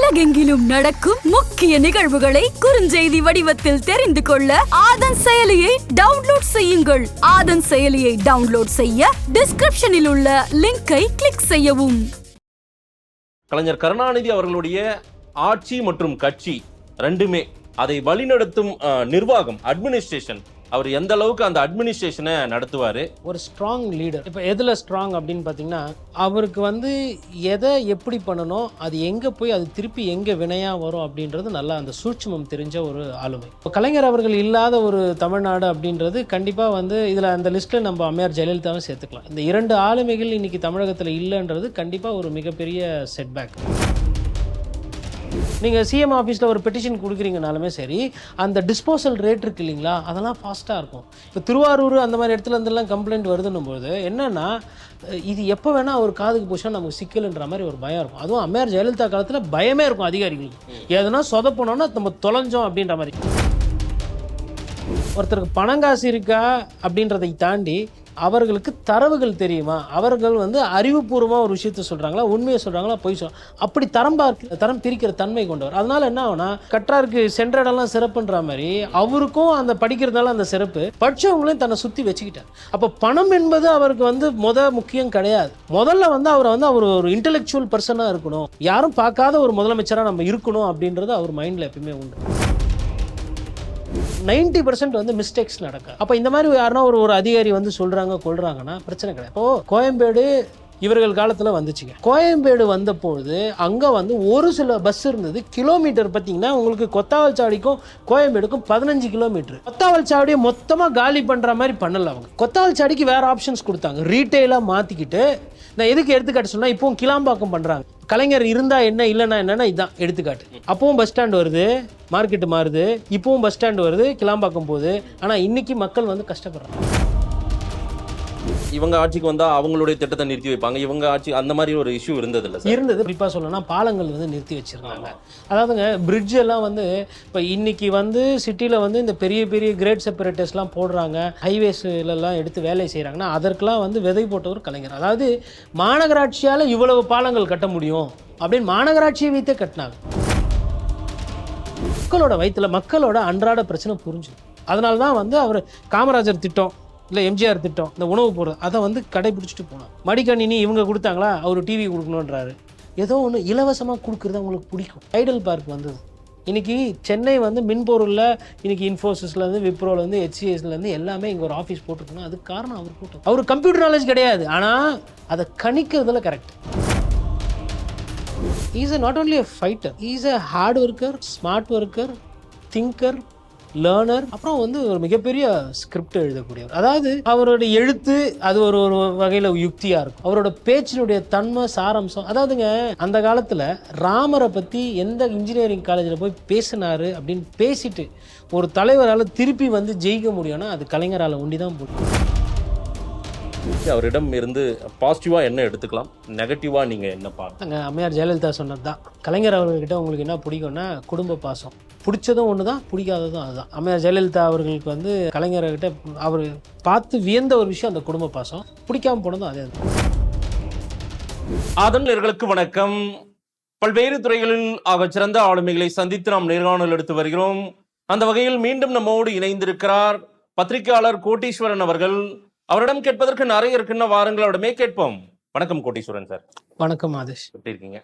உலகெங்கிலும் நடக்கும் முக்கிய நிகழ்வுகளை குறுஞ்செய்தி வடிவத்தில் தெரிந்து கொள்ள ஆதன் செயலியை டவுன்லோட் செய்யுங்கள். ஆதன் செயலியை டவுன்லோட் செய்ய டிஸ்கிரிப்ஷனில் உள்ள லிங்கை கிளிக் செய்யவும். கலைஞர் கருணாநிதி அவர்களுடைய ஆட்சி மற்றும் கட்சி ரெண்டுமே அதை வழிநடத்தும் நிர்வாகம், அட்மினிஸ்ட்ரேஷன், அவர் எந்த அளவுக்கு அந்த அட்மினிஸ்ட்ரேஷனை நடத்துவார். ஒரு ஸ்ட்ராங் லீடர். இப்போ எதில் ஸ்ட்ராங் அப்படின்னு பார்த்தீங்கன்னா, அவருக்கு எதை எப்படி பண்ணணும், அது எங்கே போய் அது திருப்பி எங்கே வினையாக வரும் அப்படின்றது நல்லா அந்த சூட்சுமம் தெரிஞ்ச ஒரு ஆளுமை. இப்போ கலைஞர் அவர்கள் இல்லாத ஒரு தமிழ்நாடு அப்படின்றது கண்டிப்பாக இதில் அந்த லிஸ்ட்டில் நம்ம அம்மையார் ஜெயலலிதாவை சேர்த்துக்கலாம். இந்த இரண்டு ஆளுமைகள் இன்றைக்கி தமிழகத்தில் இல்லைன்றது கண்டிப்பாக ஒரு மிகப்பெரிய செட்பேக். நீங்கள் சிஎம் ஆஃபீஸில் ஒரு பெட்டிஷன் கொடுக்குறீங்கனாலுமே சரி, அந்த டிஸ்போசல் ரேட் இருக்குது இல்லைங்களா, அதெல்லாம் ஃபாஸ்ட்டாக இருக்கும். இப்போ திருவாரூர் அந்த மாதிரி இடத்துல இருந்தெல்லாம் கம்ப்ளைண்ட் வருதுன்னும் போது என்னென்னா, இது எப்போ வேணால் ஒரு காதுக்கு போச்சுன்னா நமக்கு சிக்கல்ன்ற மாதிரி ஒரு பயம் இருக்கும். அதுவும் அம்மையார் ஜெயலலிதா காலத்தில் பயமே இருக்கும் அதிகாரிகளுக்கு. எதுனா சொதப்போனோன்னா நம்ம தொலைஞ்சோம் அப்படின்ற மாதிரி. ஒருத்தருக்கு பணங்காசு இருக்கா அப்படின்றதை தாண்டி அவர்களுக்கு தரவுகள் தெரியுமா, அவர்கள் அறிவுபூர்வமாக ஒரு விஷயத்த சொல்கிறாங்களா, உண்மையை சொல்கிறாங்களா, பொய் அப்படி தரம் பிரிக்கிற தன்மை கொண்டவர். அதனால என்ன ஆகுனா, கற்றாருக்கு சென்ற இடம்லாம் சிறப்புன்ற மாதிரி அவருக்கும் அந்த படிக்கிறதால அந்த சிறப்பு படித்தவங்களையும் தன்னை சுற்றி வச்சுக்கிட்டார். அப்போ பணம் என்பது அவருக்கு முக்கியம் கிடையாது. முதல்ல அவர் ஒரு இன்டெலெக்சுவல் பர்சனாக இருக்கணும், யாரும் பார்க்காத ஒரு முதலமைச்சராக நம்ம இருக்கணும் அப்படின்றது அவர் மைண்டில் எப்பயுமே உண்டு. 90% மிஸ்டேக்ஸ் நடக்கும். அப்போ இந்த மாதிரி யாருன்னா ஒரு அதிகாரி சொல்கிறாங்க கொள்றாங்கன்னா பிரச்சனை கிடையாது. இப்போ கோயம்பேடு இவர்கள் காலத்தில் வந்துச்சுங்க. கோயம்பேடு வந்தபோது அங்கே ஒரு சில பஸ் இருந்தது. கிலோமீட்டர் பார்த்தீங்கன்னா உங்களுக்கு கொத்தாவல்சாவடிக்கும் கோயம்பேடுக்கும் 15 கிலோமீட்டர். கொத்தாவல்சாவடியை மொத்தமாக காலி பண்ணுற மாதிரி பண்ணல. அவங்க கொத்தாவல்சாவடிக்கு வேறு ஆப்ஷன்ஸ் கொடுத்தாங்க, ரீட்டெயிலாக மாற்றிக்கிட்டு. நான் எதுக்கு எடுத்துக்காட்டு சொன்னால், இப்போவும் கிளாம்பாக்கம் பண்ணுறாங்க. கலைஞர் இருந்தால் என்ன, இல்லைன்னா என்னன்னா இதுதான் எடுத்துக்காட்டு. அப்பவும் பஸ் ஸ்டாண்ட் வருது, மார்க்கெட்டு மாறுது, இப்போவும் பஸ் ஸ்டாண்டு வருது, கிளாம்பாக்கம் போகுது. ஆனால் இன்னைக்கு மக்கள் கஷ்டப்படுறாங்க. இவங்க ஆட்சிக்கு வந்தால் அவங்களுடைய திட்டத்தை நிறுத்தி வைப்பாங்க, இவங்க ஆட்சி அந்த மாதிரி ஒரு இஷ்யூ இருந்தது. குறிப்பாக சொல்லணும்னா பாலங்கள் நிறுத்தி வச்சிருந்தாங்க. அதாவதுங்க பிரிட்ஜ் எல்லாம் இப்போ இன்னைக்கு சிட்டியில் இந்த பெரிய பெரிய கிரேட் செப்பரேட்டர்ஸ்லாம் போடுறாங்க, ஹைவேஸ்லாம் எடுத்து வேலை செய்கிறாங்கன்னா அதற்கெல்லாம் விதை போட்டவர் கலைஞர். அதாவது மாநகராட்சியால் இவ்வளவு பாலங்கள் கட்ட முடியும் அப்படின்னு மாநகராட்சியை வைத்தே கட்டினாங்க. மக்களோட வயிற்றுல மக்களோட அன்றாட பிரச்சனை புரிஞ்சுது. அதனால தான் அவர் காமராஜர் திட்டம் இல்லை எம்ஜிஆர் திட்டம், இந்த உணவு போடுறது, அதை கடைபிடிச்சிட்டு போனாங்க. மடிக்கணினி இவங்க கொடுத்தாங்களா, அவர் டிவி கொடுக்கணுன்றாரு. ஏதோ ஒன்று இலவசமாக கொடுக்குறது அவங்களுக்கு பிடிக்கும். ஐடல் பார்க் வந்தது. இன்றைக்கி சென்னை மின்பொருளில் இன்றைக்கி இன்ஃபோசிஸ்லேருந்து, விப்ரோலேருந்து, ஹெச்சிஎஸ்லேருந்து எல்லாமே இங்கே ஒரு ஆஃபீஸ் போட்டிருக்கணும். அதுக்கு காரணம் அவர் கூட்டம். அவர் கம்ப்யூட்டர் நாலேஜ் கிடையாது, ஆனால் அதை கணிக்கிறதுல correct. Is not only a fighter, is a hard worker, smart worker, thinker, learner. அப்புறம் ஒரு மிகப்பெரிய ஸ்கிரிப்ட் எழுதக்கூடியவர். அதாவது அவருடைய எழுத்து அது ஒரு வகையில் யுக்தியாக இருக்கும். அவரோட பேச்சினுடைய தன்மை, சாரம்சம். அதாவதுங்க அந்த காலத்தில் ராமரை பற்றி எந்த இன்ஜினியரிங் காலேஜில் போய் பேசினாரு அப்படின்னு பேசிட்டு ஒரு தலைவரால் திருப்பி ஜெயிக்க முடியும்னா அது கலைஞரால் ஒண்டி தான் முடியும். அவரிடம் இருந்து பாசிட்டிவாக என்ன எடுத்துக்கலாம், நெகட்டிவாக நீங்கள் என்ன பார்க்குங்க? அம்மையார் ஜெயலலிதா சொன்னது தான், கலைஞர் அவர்கிட்ட உங்களுக்கு என்ன பிடிக்கும்னா குடும்ப பாசம். பிடிச்சதும் ஒன்று தான், பிடிக்காததும் அதுதான். அம்மையார் ஜெயலலிதா அவர்களுக்கு கலைஞர்கிட்ட அவர் பார்த்து வியந்த ஒரு விஷயம் அந்த குடும்ப பாசம். பிடிக்காம போனதும் அதே தான். ஆதன்யர்களுக்கு வணக்கம். பல்வேறு துறைகளில் ஆக சிறந்த ஆளுமைகளை சந்தித்து நாம் நேர்காணல் எடுத்து வருகிறோம். அந்த வகையில் மீண்டும் நம்மோடு இணைந்திருக்கிறார் பத்திரிகையாளர் கோட்டீஸ்வரன் அவர்கள். அவரிடம் கேட்பதற்கு நிறைய இருக்குன்னு வாருங்கள், அவரிடமே கேட்போம். வணக்கம் கோட்டீஸ்வரன் சார். வணக்கம் ஆதேஷ், எப்படி இருக்கீங்க?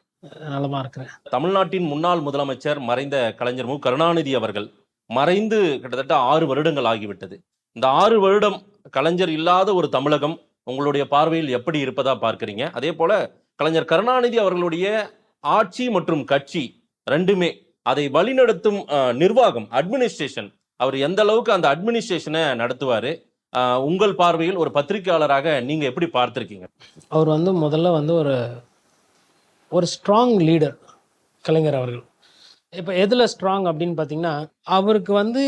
நலமா இருக்கிறேன். தமிழ்நாட்டின் முன்னாள் முதலமைச்சர் மறைந்த கலைஞர் மு கருணாநிதி அவர்கள் மறைந்து கிட்டத்தட்ட 6 வருடங்கள் ஆகிவிட்டது. இந்த 6 வருடம் கலைஞர் இல்லாத ஒரு தமிழகம் உங்களுடைய பார்வையில் எப்படி இருப்பதா பார்க்கிறீங்க? அதே போல கலைஞர் கருணாநிதி அவர்களுடைய ஆட்சி மற்றும் கட்சி ரெண்டுமே அதை வழிநடத்தும் நிர்வாகம், அட்மினிஸ்ட்ரேஷன், அவர் எந்த அளவுக்கு அந்த அட்மினிஸ்ட்ரேஷனை நடத்துவாரு? உங்கள் பார்வையில் ஒரு பத்திரிகையாளராக நீங்க எப்படி பார்த்திருக்கீங்க? அவர் முதல்ல ஒரு ஸ்ட்ராங் லீடர் கலைஞர் அவர்கள். இப்போ எதில் ஸ்ட்ராங் அப்படின்னு பார்த்தீங்கன்னா, அவருக்கு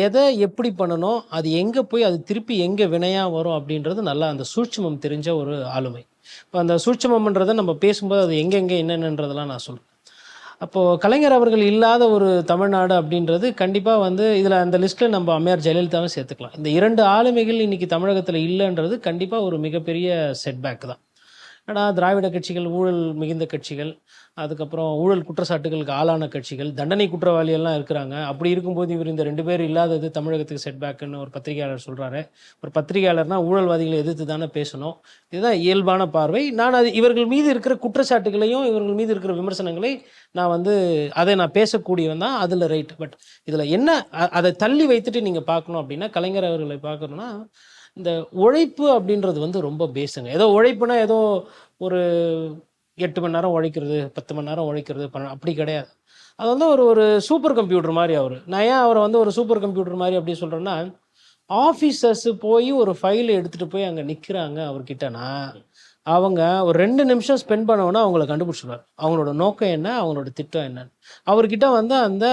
எதை எப்படி பண்ணணும், அது எங்கே போய் அது திருப்பி எங்கே வினையாக வரும் அப்படின்றது நல்லா அந்த சூட்சுமம் தெரிஞ்ச ஒரு ஆளுமை. இப்போ அந்த சூட்சுமம்ன்றதை நம்ம பேசும்போது அது எங்கெங்கே என்னென்னன்றதெல்லாம் நான் சொல்கிறேன். அப்போது கலைஞர் அவர்கள் இல்லாத ஒரு தமிழ்நாடு அப்படின்றது கண்டிப்பாக இதில் அந்த லிஸ்ட்டில் நம்ம அம்மையார் ஜெயலலிதாவை சேர்த்துக்கலாம். இந்த இரண்டு ஆளுமைகள் இன்றைக்கி தமிழகத்தில் இல்லைன்றது கண்டிப்பாக ஒரு மிகப்பெரிய செட்பேக் தான். திராவிட கட்சிகள் ஊழல் மிகுந்த கட்சிகள், அதுக்கப்புறம் ஊழல் குற்றச்சாட்டுகளுக்கு ஆளான கட்சிகள், தண்டனை குற்றவாளியெல்லாம் இருக்கிறாங்க. அப்படி இருக்கும்போது இவர் இந்த 2 பேர் இல்லாதது தமிழகத்துக்கு செட்பேக்குன்னு ஒரு பத்திரிகையாளர் சொல்கிறாரு. ஒரு பத்திரிகையாளர்னா ஊழல்வாதிகளை எதிர்த்து தானே பேசணும். இதுதான் இயல்பான பார்வை. நான் அது இவர்கள் மீது இருக்கிற குற்றச்சாட்டுகளையும் இவர்கள் மீது இருக்கிற விமர்சனங்களை நான் அதை நான் பேசக்கூடியவன் தான், அதில் ரைட். பட் இதில் என்ன அதை தள்ளி வைத்துட்டு நீங்கள் பார்க்கணும் அப்படின்னா, கலைஞர் அவர்களை பார்க்கணுன்னா இந்த உழைப்பு அப்படின்றது ரொம்ப பேசுங்க. ஏதோ உழைப்புனா ஏதோ ஒரு 8 மணி நேரம் உழைக்கிறது, 10 மணி நேரம் உழைக்கிறது, அப்படி கிடையாது. அது ஒரு சூப்பர் கம்ப்யூட்டர் மாதிரி அவர். நான் ஏன் அவரை ஒரு சூப்பர் கம்ப்யூட்டர் மாதிரி அப்படி சொல்கிறேன்னா, ஆஃபீஸர்ஸ் போய் ஒரு ஃபைலை எடுத்துகிட்டு போய் அங்கே நிற்கிறாங்க அவர்கிட்டனா, அவங்க ஒரு 2 நிமிஷம் ஸ்பெண்ட் பண்ணோன்னா அவங்கள கண்டுபிடிச்சிடுவார். அவங்களோட நோக்கம் என்ன, அவங்களோட திட்டம் என்னன்னு. அவர்கிட்ட அந்த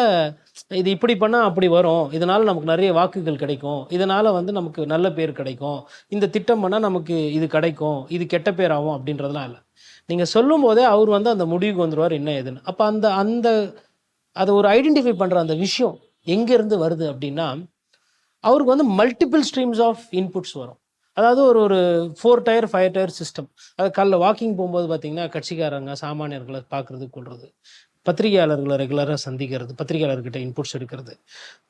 இது இப்படி பண்ணால் அப்படி வரும், இதனால் நமக்கு நிறைய வாக்குகள் கிடைக்கும், இதனால் நமக்கு நல்ல பேர் கிடைக்கும், இந்த திட்டம் பண்ணால் நமக்கு இது கிடைக்கும், இது கெட்ட பேர் ஆகும் அப்படின்றதுலாம் இல்லை. நீங்கள் சொல்லும் போதே அவர் அந்த முடிவுக்கு வந்துடுவார் என்ன ஏதுன்னு. அப்போ அந்த அதை ஒரு ஐடென்டிஃபை பண்ணுற அந்த விஷயம் எங்கேருந்து வருது அப்படின்னா, அவருக்கு மல்டிபிள் ஸ்ட்ரீம்ஸ் ஆஃப் இன்புட்ஸ் வரும். அதாவது ஒரு 4 டயர் 5 டயர் சிஸ்டம். அது காலைல வாக்கிங் போகும்போது பார்த்தீங்கன்னா கட்சிக்காரங்க சாமானியர்களை பார்க்குறது கொள்வது, பத்திரிகையாளர்களை ரெகுலராக சந்திக்கிறது, பத்திரிகையாளர்கிட்ட இன்புட்ஸ் எடுக்கிறது,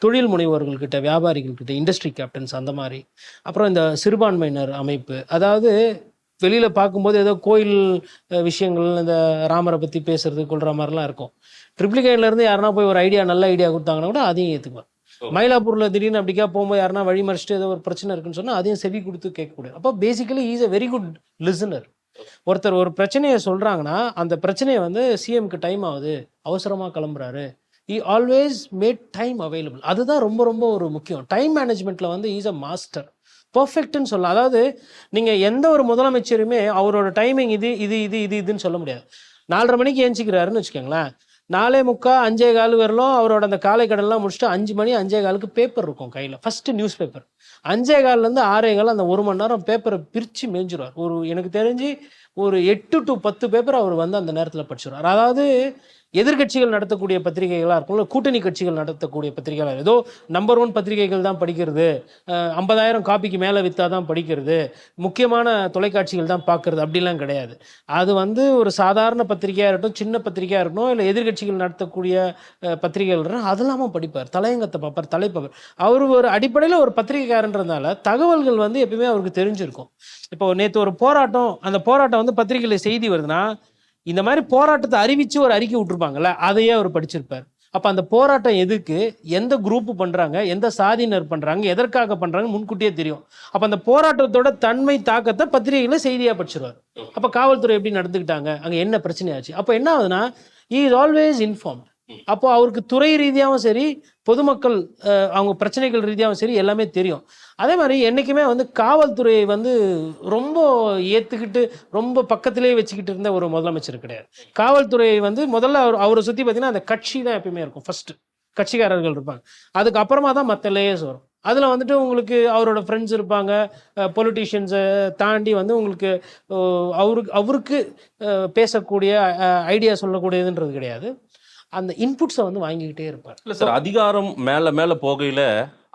தொழில் முனைவோர்கள்கிட்ட, வியாபாரிகள்கிட்ட, இண்டஸ்ட்ரி கேப்டன்ஸ் அந்த மாதிரி. அப்புறம் இந்த சிறுபான்மையினர் அமைப்பு, அதாவது வெளியில் பார்க்கும்போது ஏதோ கோயில் விஷயங்கள், இந்த ராமரை பற்றி பேசுறது கொள்கிற மாதிரிலாம் இருக்கும். ட்ரிப்ளிகேன்லேருந்து யாருன்னா போய் ஒரு நல்ல ஐடியா கொடுத்தாங்கன்னா கூட அதையும் ஏற்றுக்குவார். மயிலாப்பூரில் திடீர்னு அப்படிக்கா போகும்போது யாருன்னா வழி மறிச்சிட்டு ஏதோ ஒரு பிரச்சனை இருக்குன்னு சொன்னால் அதையும் செவி கொடுத்து கேட்கக்கூடாது. அப்போ basically is a very good listener. ஒருத்தர் ஒரு பிரச்சனையை சொல்கிறாங்கன்னா அந்த பிரச்சனையை சிஎம்க்கு டைம் ஆகுது, அவசரமாக கிளம்புறாரு, ஆல்வேஸ் மேட் டைம் அவைலபிள். அதுதான் ரொம்ப ரொம்ப ஒரு முக்கியம். டைம் மேனேஜ்மெண்ட்டில் இஸ் a மாஸ்டர், பர்ஃபெக்ட்னு சொல்லலாம். அதாவது நீங்கள் எந்த ஒரு முதலமைச்சருமே அவரோட டைமிங் இதுன்னு சொல்ல முடியாது. 4:30 மணிக்கு ஏஞ்சிக்கிறாருன்னு வச்சுக்கோங்களேன், 4:45 5:15 வரலும் அவரோட அந்த காலை கடன்லாம் முடிச்சுட்டு 5 மணி 5:15 பேப்பர் இருக்கும் கையில், ஃபஸ்ட்டு நியூஸ் பேப்பர். 5:15 6:15 அந்த 1 மணி நேரம் பேப்பரை பிரித்து மேய்ஞ்சிருவார். எனக்கு தெரிஞ்சு ஒரு 8 to 10 பேப்பர் அவர் அந்த நேரத்தில் படிச்சிருவார். அதாவது எதிர்கட்சிகள் நடத்தக்கூடிய பத்திரிகைகளாக இருக்கும், இல்லை கூட்டணி கட்சிகள் நடத்தக்கூடிய பத்திரிகைகளாக, ஏதோ நம்பர் 1 பத்திரிகைகள் தான் படிக்கிறது, 50,000 காப்பிக்கு மேலே விற்றா தான் படிக்கிறது, முக்கியமான தொலைக்காட்சிகள் தான் பார்க்கறது, அப்படிலாம் கிடையாது. அது ஒரு சாதாரண பத்திரிகையாக இருக்கட்டும், சின்ன பத்திரிகையாக இருக்கட்டும், இல்லை எதிர்கட்சிகள் நடத்தக்கூடிய பத்திரிகைகள் அதெல்லாமல் படிப்பார், தலையங்கத்தை பார்ப்பார், தலைப்பார். அவர் ஒரு அடிப்படையில் ஒரு பத்திரிகைக்காரன்றதுனால தகவல்கள் எப்பயுமே அவருக்கு தெரிஞ்சிருக்கும். இப்போ நேற்று ஒரு போராட்டம், அந்த போராட்டம் பத்திரிகையில் செய்தி வருதுன்னா, இந்த மாதிரி போராட்டத்தை அறிவிச்சு ஒரு அறிக்கை விட்டுருப்பாங்கல்ல, அதையே அவர் படிச்சிருப்பார். அப்போ அந்த போராட்டம் எதுக்கு, எந்த குரூப் பண்ணுறாங்க, எந்த சாதியினர் பண்ணுறாங்க, எதற்காக பண்ணுறாங்க முன்கூட்டியே தெரியும். அப்போ அந்த போராட்டத்தோட தன்மை தாக்கத்தை பத்திரிகையில் செய்தியாக படிச்சிருவார். அப்போ காவல்துறை எப்படி நடந்துக்கிட்டாங்க, அங்கே என்ன பிரச்சனையாச்சு, அப்போ என்ன ஆகுதுன்னா he is always informed. அப்போ அவருக்கு துறை ரீதியாகவும் சரி, பொதுமக்கள் அவங்க பிரச்சனைகள் ரீதியாகவும் சரி, எல்லாமே தெரியும். அதே மாதிரி என்றைக்குமே காவல்துறையை ரொம்ப ஏற்றுக்கிட்டு ரொம்ப பக்கத்திலே வச்சுக்கிட்டு இருந்த ஒரு முதலமைச்சர் கிடையாது. காவல்துறையை முதல்ல அவரை சுற்றி பார்த்தீங்கன்னா அந்த கட்சி தான் எப்பயுமே இருக்கும், ஃபர்ஸ்ட் கட்சிக்காரர்கள் இருப்பாங்க, அதுக்கப்புறமா தான் மற்ற லேயர்ஸ் வரும். அதில் உங்களுக்கு அவரோட ஃப்ரெண்ட்ஸ் இருப்பாங்க, பொலிட்டீஷியன்ஸை தாண்டி உங்களுக்கு அவருக்கு பேசக்கூடிய ஐடியா சொல்லக்கூடியதுன்றது கிடையாது. அந்த இன்புட்ஸை வாங்கிக்கிட்டே இருப்பார். இல்லை சார், அதிகாரம் மேலே மேலே போகையில்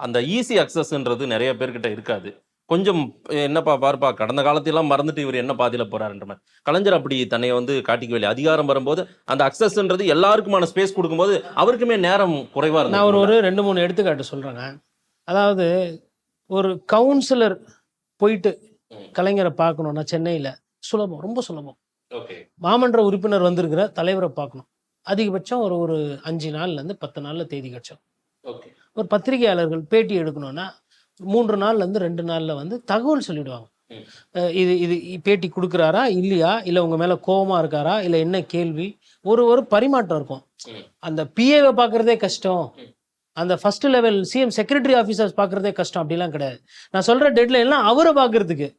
அந்த ஈஸி அக்சஸ்ன்றது நிறைய பேர்கிட்ட இருக்காது. கொஞ்சம் என்னப்பா பாருப்பா, கடந்த காலத்தையெல்லாம் மறந்துட்டு இவர் என்ன பாதியில் போறாருன்ற மாதிரி. கலைஞர் அப்படி தன்னை காட்டிக்கவில்லை. அதிகாரம் வரும்போது அந்த அக்சஸ்ன்றது எல்லாருக்குமான ஸ்பேஸ் கொடுக்கும்போது அவருக்குமே நேரம் குறைவா இருக்கு. நான் ஒரு 2-3 எடுத்துக்காட்டு சொல்றேங்க. அதாவது ஒரு கவுன்சிலர் போயிட்டு கலைஞரை பார்க்கணும்னா சென்னையில் சுலபம், ரொம்ப சுலபம். மாமன்ற உறுப்பினர் வந்திருக்கிற தலைவரை பார்க்கணும், அதிகபட்சம் ஒரு 5 நாள்லேருந்து 10 நாளில் தேதி கிடைச்சோம். ஒரு பத்திரிகையாளர்கள் பேட்டி எடுக்கணும்னா 3 நாள்லேருந்து 2 நாளில் தகவல் சொல்லிடுவாங்க. இது பேட்டி கொடுக்குறாரா இல்லையா, இல்லை உங்கள் மேலே கோபமாக இருக்காரா, இல்லை என்ன கேள்வி, ஒரு பரிமாற்றம் இருக்கும். அந்த பிஏவை பார்க்குறதே கஷ்டம், அந்த first level CM secretary officers பார்க்குறதே கஷ்டம், அப்படிலாம் கிடையாது. நான் சொல்கிற டெட்லைன்லாம் அவரை பார்க்குறதுக்கு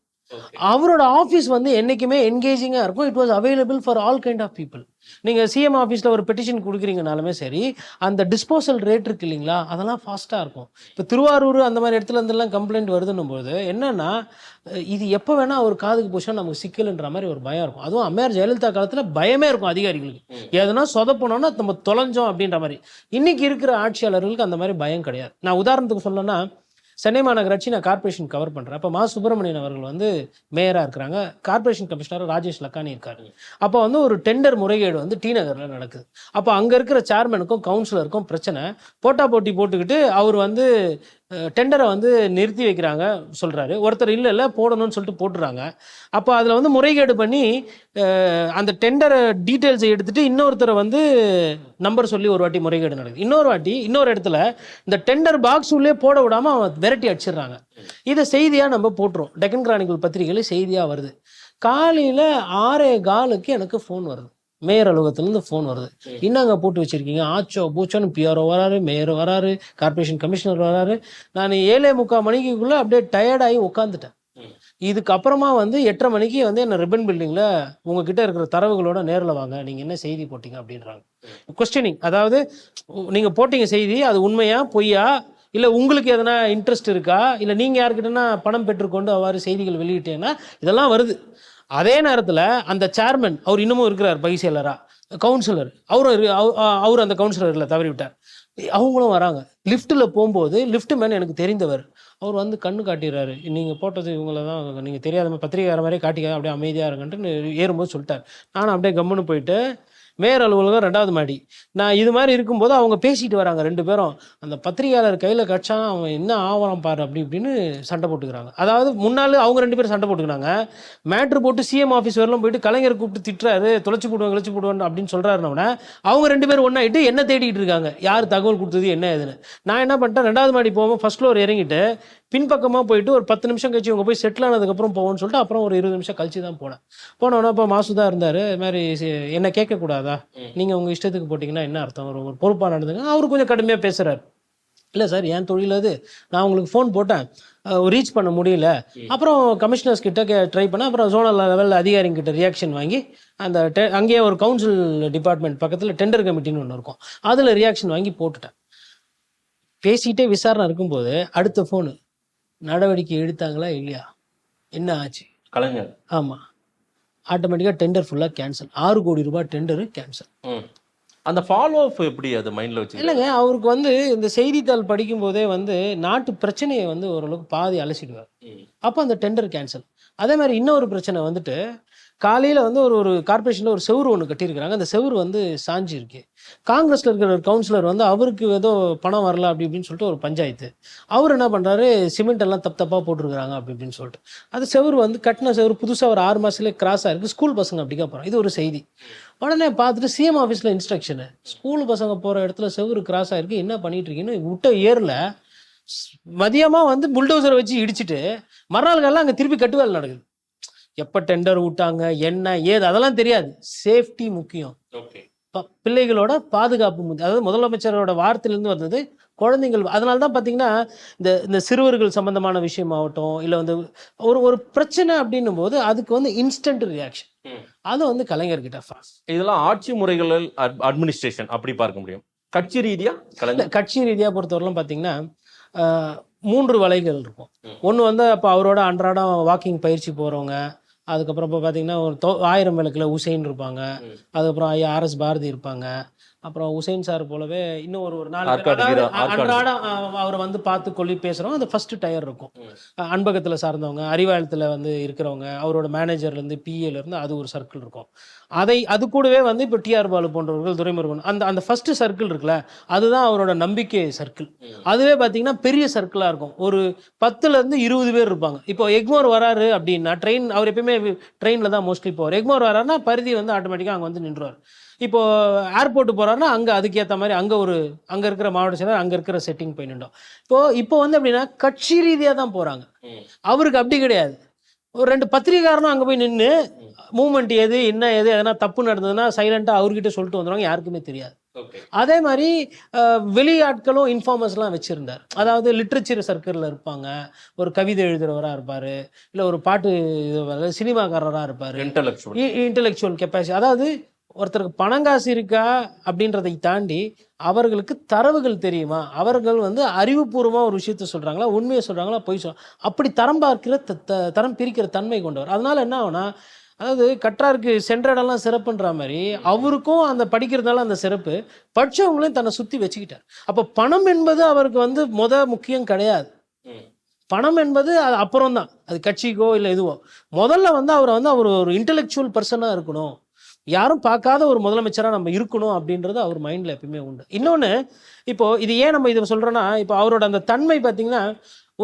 அவரோட ஆஃபீஸ் என்னைக்குமே என்கேஜிங்காக இருக்கும். It was available for all kind of people. நீங்கள் சிஎம் ஆஃபீஸில் ஒரு பெட்டிஷன் கொடுக்குறீங்கனாலுமே சரி, அந்த டிஸ்போசல் ரேட் இருக்கு இல்லைங்களா, அதெல்லாம் ஃபாஸ்ட்டாக இருக்கும். இப்போ திருவாரூர் அந்த மாதிரி இடத்துல இருந்தெல்லாம் கம்ப்ளைண்ட் வருதுன்னும் போது என்னன்னா, இது எப்போ வேணால் அவர் காதுக்கு போச்சா நமக்கு சிக்கல்ன்ற மாதிரி ஒரு பயம் இருக்கும். அதுவும் அம்மையார் ஜெயலலிதா காலத்தில் பயமே இருக்கும் அதிகாரிகளுக்கு, எதனா சொதப்பணும்னா நம்ம தொலைஞ்சோம் அப்படின்ற மாதிரி. இன்னைக்கு இருக்கிற ஆட்சியாளர்களுக்கு அந்த மாதிரி பயம் கிடையாது. நான் உதாரணத்துக்கு சொல்லணும்னா, சென்னை மாநகராட்சி நான் கார்ப்பரேஷன் கவர் பண்ணுறேன். அப்போ மா சுப்பிரமணியன் அவர்கள் வந்து மேயராக இருக்கிறாங்க, கார்ப்பரேஷன் கமிஷனர் ராஜேஷ் லக்கானி இருக்காரு. அப்போ வந்து ஒரு டெண்டர் முறைகேடு வந்து டி நகரில் நடக்குது. அப்போ அங்கே இருக்கிற சேர்மனுக்கும் கவுன்சிலருக்கும் பிரச்சனை, போட்டி போட்டுக்கிட்டு அவர் வந்து டெண்டரை வந்து நிறுத்தி வைக்கிறாங்க சொல்கிறாரு. ஒருத்தர் இல்லை போடணும்னு சொல்லிட்டு போட்டுறாங்க. அப்போ அதில் வந்து முறைகேடு பண்ணி அந்த டெண்டரை டீட்டெயில்ஸை எடுத்துகிட்டு இன்னொருத்தரை வந்து நம்பர் சொல்லி ஒரு வாட்டி முறைகேடு நடக்குது. இன்னொரு இடத்துல இந்த டெண்டர் பாக்ஸ் உள்ளே போட விடாமல் அவன் விரட்டி அடிச்சிடுறாங்க. இதை செய்தியாக நம்ம போட்டுரும். டெக்கன் கிரானிக்கல் பத்திரிகையில் செய்தியாக வருது. காலையில் 6:15 எனக்கு ஃபோன் வருது, மேயர் அலுவலகத்துலேருந்து ஃபோன் வருது. என்னங்க போட்டு வச்சிருக்கீங்க, ஆச்சோ பூச்சோன்னு பிஆர்ஓ வராரு, மேயர் வராரு, கார்பரேஷன் கமிஷனர் வராரு. நான் 7:45 மணிக்குள்ளே அப்படியே டயர்டாகி உட்காந்துட்டேன். இதுக்கப்புறமா வந்து 8:30 மணிக்கு வந்து என்ன ரிப்பன் பில்டிங்கில் உங்ககிட்ட இருக்கிற தரவுகளோட நேரில் வாங்க, நீங்கள் என்ன செய்தி போட்டீங்க அப்படின்றாங்க. கொஸ்டினிங், அதாவது நீங்கள் போட்டீங்க செய்தி அது உண்மையா பொய்யா, இல்லை உங்களுக்கு எதனா இன்ட்ரெஸ்ட் இருக்கா, இல்லை நீங்கள் யாருக்கிட்டனா பணம் பெற்றுக்கொண்டு அவ்வாறு செய்திகள் வெளியிட்டேன்னா இதெல்லாம் வருது. அதே நேரத்தில் அந்த சேர்மன் அவர் இன்னமும் இருக்கிறார், பைசேலரா, கவுன்சிலர் அவர் அந்த கவுன்சிலரில் தவறி விட்டார். அவங்களும் வராங்க. லிஃப்ட்டில் போகும்போது லிஃப்ட் மேன் எனக்கு தெரிந்தவர், அவர் வந்து கண்ணு காட்டிடுறாரு, நீங்கள் போட்டது இவங்கள தான், நீங்கள் தெரியாத பத்திரிகையார மாதிரியே காட்டிக்க, அப்படியே அமைதியாக இருங்கன்ட்டு ஏறும்போது சொல்லிட்டார். நானும் அப்படியே கம்முன்னு போயிட்டு மேயர் அலுவலகம் 2வது மாடி. நான் இது மாதிரி இருக்கும்போது அவங்க பேசிட்டு வராங்க 2 பேரும். அந்த பத்திரிகையாளர் கையில் கட்சான், அவன் என்ன ஆவறான் பாரு அப்படி இப்படின்னு சண்டை போட்டுக்கிறாங்க. அதாவது முன்னாள் அவங்க 2 பேரும் சண்டை போட்டுக்கிறாங்க. மேட்ரு போட்டு சிஎம் ஆஃபீஸ் வரலாம் போயிட்டு கலைஞர் கூப்பிட்டு திட்டுறாரு, தொலைச்சி போடுவேன் அப்படின்னு சொல்கிறாருனோடனே அவங்க 2 பேரும் ஒன்றாயிட்டு என்ன தேடிட்டு இருக்காங்க, யார் தகவல் கொடுத்தது என்ன ஏதுன்னு. நான் என்ன பண்ணிட்டேன், 2வது மாடி போவோம், ஃபர்ஸ்ட் ஃப்ளோர் இறங்கிட்டு பின்பக்கமாக போயிட்டு ஒரு 10 நிமிஷம் கழிச்சு இவங்க போய் செட்டில் ஆனதுக்கப்புறம் போவோம்னு சொல்லிட்டு அப்புறம் ஒரு 20 நிமிஷம் கழிச்சு தான் போனோன்னா இப்போ மாசுதான் இருந்தார். இது மாதிரி என்ன கேட்கக்கூடாதா, நீங்கள் உங்கள் இஷ்டத்துக்கு போட்டிங்கன்னா என்ன அர்த்தம், ஒரு பொறுப்பாக நடந்துங்க. அவர் கொஞ்சம் கடுமையாக பேசுகிறார். இல்லை சார் என் தொழில் அது, நான் உங்களுக்கு ஃபோன் போட்டேன் ரீச் பண்ண முடியல, அப்புறம் கமிஷனர்ஸ் கிட்ட ட்ரை பண்ணேன், அப்புறம் ஜோனல் லெவல் அதிகாரிங்கிட்ட ரியாக்ஷன் வாங்கி அந்த அங்கேயே ஒரு கவுன்சில் டிபார்ட்மெண்ட் பக்கத்தில் டெண்டர் கமிட்டின்னு ஒன்று இருக்கும், அதில் ரியாக்ஷன் வாங்கி போட்டுட்டேன். பேசிக்கிட்டே விசாரணை இருக்கும்போது அடுத்த ஃபோனு, நடவடிக்கை எடுத்தாங்களா இல்லையா, என்ன ஆச்சு, கலைஞர். ஆமாம், ஆட்டோமேட்டிக்காக டெண்டர் ஃபுல்லாக கேன்சல், 6 கோடி ரூபாய் டெண்டரு கேன்சல். அந்த ஃபாலோ அப் எப்படி அது மைண்டில் வச்சு? இல்லைங்க, அவருக்கு வந்து இந்த செய்தித்தாள் படிக்கும் போதே வந்து நாட்டு பிரச்சனையை வந்து ஓரளவுக்கு பாதி அலசிடுவார். அப்போ அந்த டெண்டர் கேன்சல். அதே மாதிரி இன்னொரு பிரச்சனை வந்துட்டு, காலையில் வந்து ஒரு கார்பரேஷனில் ஒரு செவுரு ஒன்று கட்டியிருக்கிறாங்க. அந்த செவுரு வந்து சாஞ்சி இருக்கு. காங்கிரஸில் இருக்கிற ஒரு கவுன்சிலர் வந்து அவருக்கு ஏதோ பணம் வரல அப்படி இப்படின்னு சொல்லிட்டு ஒரு பஞ்சாயத்து, அவர் என்ன பண்ணுறாரு, சிமெண்ட் எல்லாம் தப்பாக போட்டிருக்கிறாங்க அப்படி இப்படின்னு சொல்லிட்டு அது செவுரு வந்து கட்டின செவுரு புதுசாக ஒரு 6 மாதத்துலேயே கிராஸ் ஆகிருக்கு. ஸ்கூல் பசங்க அப்படிக்கா போகிறோம், இது ஒரு செய்தி. உடனே பார்த்துட்டு சிஎம் ஆஃபீஸில் இன்ஸ்ட்ரக்ஷனு, ஸ்கூல் பசங்க போகிற இடத்துல செவுரு கிராஸ் ஆகிருக்கு, என்ன பண்ணிட்டு இருக்கீங்கன்னு விட்ட ஏரில் மதியமாக வந்து புல்டோசரை வச்சு இடிச்சிட்டு மறுநாள்கெல்லாம் அங்கே திருப்பி கட்டுவேலை நடக்குது. எப்போ டெண்டர் விட்டாங்க என்ன ஏது அதெல்லாம் தெரியாது. சேஃப்டி முக்கியம், பிள்ளைகளோட பாதுகாப்பு முக்கியம். அதாவது முதலமைச்சரோட வார்த்தையிலேருந்து வந்தது குழந்தைகள். அதனால தான் பார்த்தீங்கன்னா இந்த சிறுவர்கள் சம்பந்தமான விஷயமாகட்டும், இல்லை வந்து ஒரு பிரச்சனை அப்படின்னும் போது அதுக்கு வந்து இன்ஸ்டன்ட் ரியாக்ஷன், அதை வந்து கலைஞர்கிட்ட ஃபாஸ்ட். இதெல்லாம் ஆட்சி முறைகள் அட்மினிஸ்ட்ரேஷன் அப்படி பார்க்க முடியும். கட்சி ரீதியா கட்சி ரீதியாக பொறுத்தவரைலாம் பார்த்தீங்கன்னா 3 வலைகள் இருக்கும். ஒன்று வந்து அப்போ அவரோட அன்றாடம் வாக்கிங் பயிற்சி போகிறவங்க, அதுக்கப்புறம் இப்போ பார்த்தீங்கன்னா ஒரு 1000 விளக்கில் உசைன் இருப்பாங்க, அதுக்கப்புறம் RS பாரதி இருப்பாங்க, அப்புறம் உசைன் சார் போலவே இன்னும் ஒரு 4 அன்றாடம் அவரை வந்து பார்த்து கொள்ளி பேசுகிறோம். அந்த ஃபர்ஸ்ட் டயர் இருக்கும். அன்பகத்தில் சார்ந்தவங்க, அறிவாலயத்தில் வந்து இருக்கிறவங்க, அவரோட மேனேஜர்லேருந்து பிஏலேருந்து அது ஒரு சர்க்கிள் இருக்கும். அது கூடவே வந்து இப்போ டிஆர் பாலு போன்றவர்கள், துரைமுருகன், அந்த ஃபர்ஸ்ட் சர்க்கிள் இருக்குல்ல, அதுதான் அவரோட நம்பிக்கை சர்க்கிள். அதுவே பார்த்தீங்கன்னா பெரிய சர்க்கிளாக இருக்கும். ஒரு 10லேருந்து 20 பேர் இருப்பாங்க. இப்போ எக்மோர் வராரு அப்படின்னா அவர் எப்பயுமே ட்ரெயினில் தான் மோஸ்ட்லி போவார். எக்மோர் வராருன்னா பரிதி வந்து ஆட்டோமேட்டிக்காக அங்கே வந்து நின்றுவார். இப்போ ஏர்போர்ட்டு போகிறாருன்னா அங்கே அதுக்கேற்ற மாதிரி அங்கே இருக்கிற மாவட்ட செயலர் அங்கே இருக்கிற செட்டிங் போய் நின்றோம். இப்போ வந்து அப்படின்னா கட்சி ரீதியாக தான் போகிறாங்க. அவருக்கு அப்படி கிடையாது. ஒரு 2 பத்திரிகாரனும் அங்கே போய் நின்று மூமெண்ட் எது என்ன எது எதனா தப்பு நடந்ததுன்னா சைலண்டாக அவர்கிட்ட சொல்லிட்டு வந்துடுவாங்க, யாருக்குமே தெரியாது. அதே மாதிரி வெளியாட்களும் இன்ஃபார்மர்ஸ்லாம் வச்சுருந்தார். அதாவது லிட்ரேச்சர் சர்க்கிளில் இருப்பாங்க, ஒரு கவிதை எழுதுகிறவராக இருப்பார், இல்லை ஒரு பாட்டு சினிமாக்காரராக இருப்பார், இன்டலெக்சுவல் கெப்பாசிட்டி. அதாவது ஒருத்தருக்கு பணங்காசு இருக்கா அப்படின்றதை தாண்டி அவர்களுக்கு தரவுகள் தெரியுமா, அவர்கள் வந்து அறிவுபூர்வமாக ஒரு விஷயத்த சொல்கிறாங்களா, உண்மையை சொல்கிறாங்களா, பொய் அப்படி தரம் பார்க்கிற தரம் பிரிக்கிற தன்மை கொண்டவர். அதனால என்ன ஆகுனா, அதாவது கற்றாருக்கு சென்ற இடம்லாம் சிறப்புன்ற மாதிரி அவருக்கும் அந்த படிக்கிறதால அந்த சிறப்பு, படித்தவங்களையும் தன்னை சுற்றி வச்சுக்கிட்டார். அப்போ பணம் என்பது அவருக்கு வந்து முக்கியம் கிடையாது. பணம் என்பது அது அப்புறம் தான், அது கட்சிக்கோ இல்லை எதுவோ. முதல்ல வந்து அவர் ஒரு இன்டெலெக்சுவல் பர்சனாக இருக்கணும், யாரும் பார்க்காத ஒரு முதலமைச்சராக நம்ம இருக்கணும் அப்படின்றது அவர் மைண்டில் எப்பயுமே உண்டு. இன்னொன்று, இப்போ இது ஏன் நம்ம இதை சொல்கிறோன்னா, இப்போ அவரோட அந்த தன்மை பார்த்தீங்கன்னா,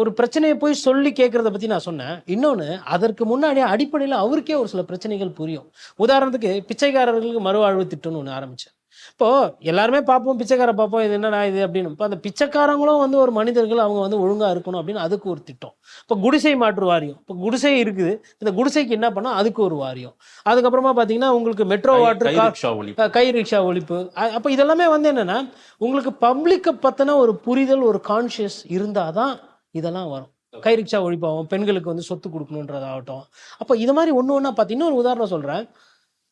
ஒரு பிரச்சனையை போய் சொல்லி கேட்குறத பற்றி நான் சொன்னேன். இன்னொன்று, அதற்கு முன்னாடியே அடிப்படையில் அவருக்கே ஒரு சில பிரச்சனைகள் புரியும். உதாரணத்துக்கு பிச்சைக்காரர்களுக்கு மறுவாழ்வு திட்டம்னு ஒன்று ஆரம்பித்தேன். இப்போது எல்லாருமே பார்ப்போம், பிச்சைக்கார பார்ப்போம், இது என்னடா இது அப்படின்னு. இப்போ அந்த பிச்சைக்காரங்களும் வந்து ஒரு மனிதர்கள், அவங்க வந்து ஒழுங்காக இருக்கணும் அப்படின்னு அதுக்கு ஒரு திட்டம். இப்போ குடிசை மாற்று வாரியம், இப்போ குடிசை இருக்குது, இந்த குடிசைக்கு என்ன பண்ணோம், அதுக்கு ஒரு வாரியம். அதுக்கப்புறமா பார்த்தீங்கன்னா உங்களுக்கு மெட்ரோ வாட்டர், கை ரிக்ஷா ஒழிப்பு. அப்போ இதெல்லாமே வந்து என்னென்னா, உங்களுக்கு பப்ளிக்கை பற்றின ஒரு புரிதல், ஒரு கான்ஷியஸ் இருந்தால் தான் இதெல்லாம் வரும். கை ரிக்ஷா ஒழிப்பாகும், பெண்களுக்கு வந்து சொத்து கொடுக்கணுன்றதாகட்டும். அப்போ இது மாதிரி ஒன்று ஒன்றா பார்த்து இன்னொரு உதாரணம் சொல்கிறேன்.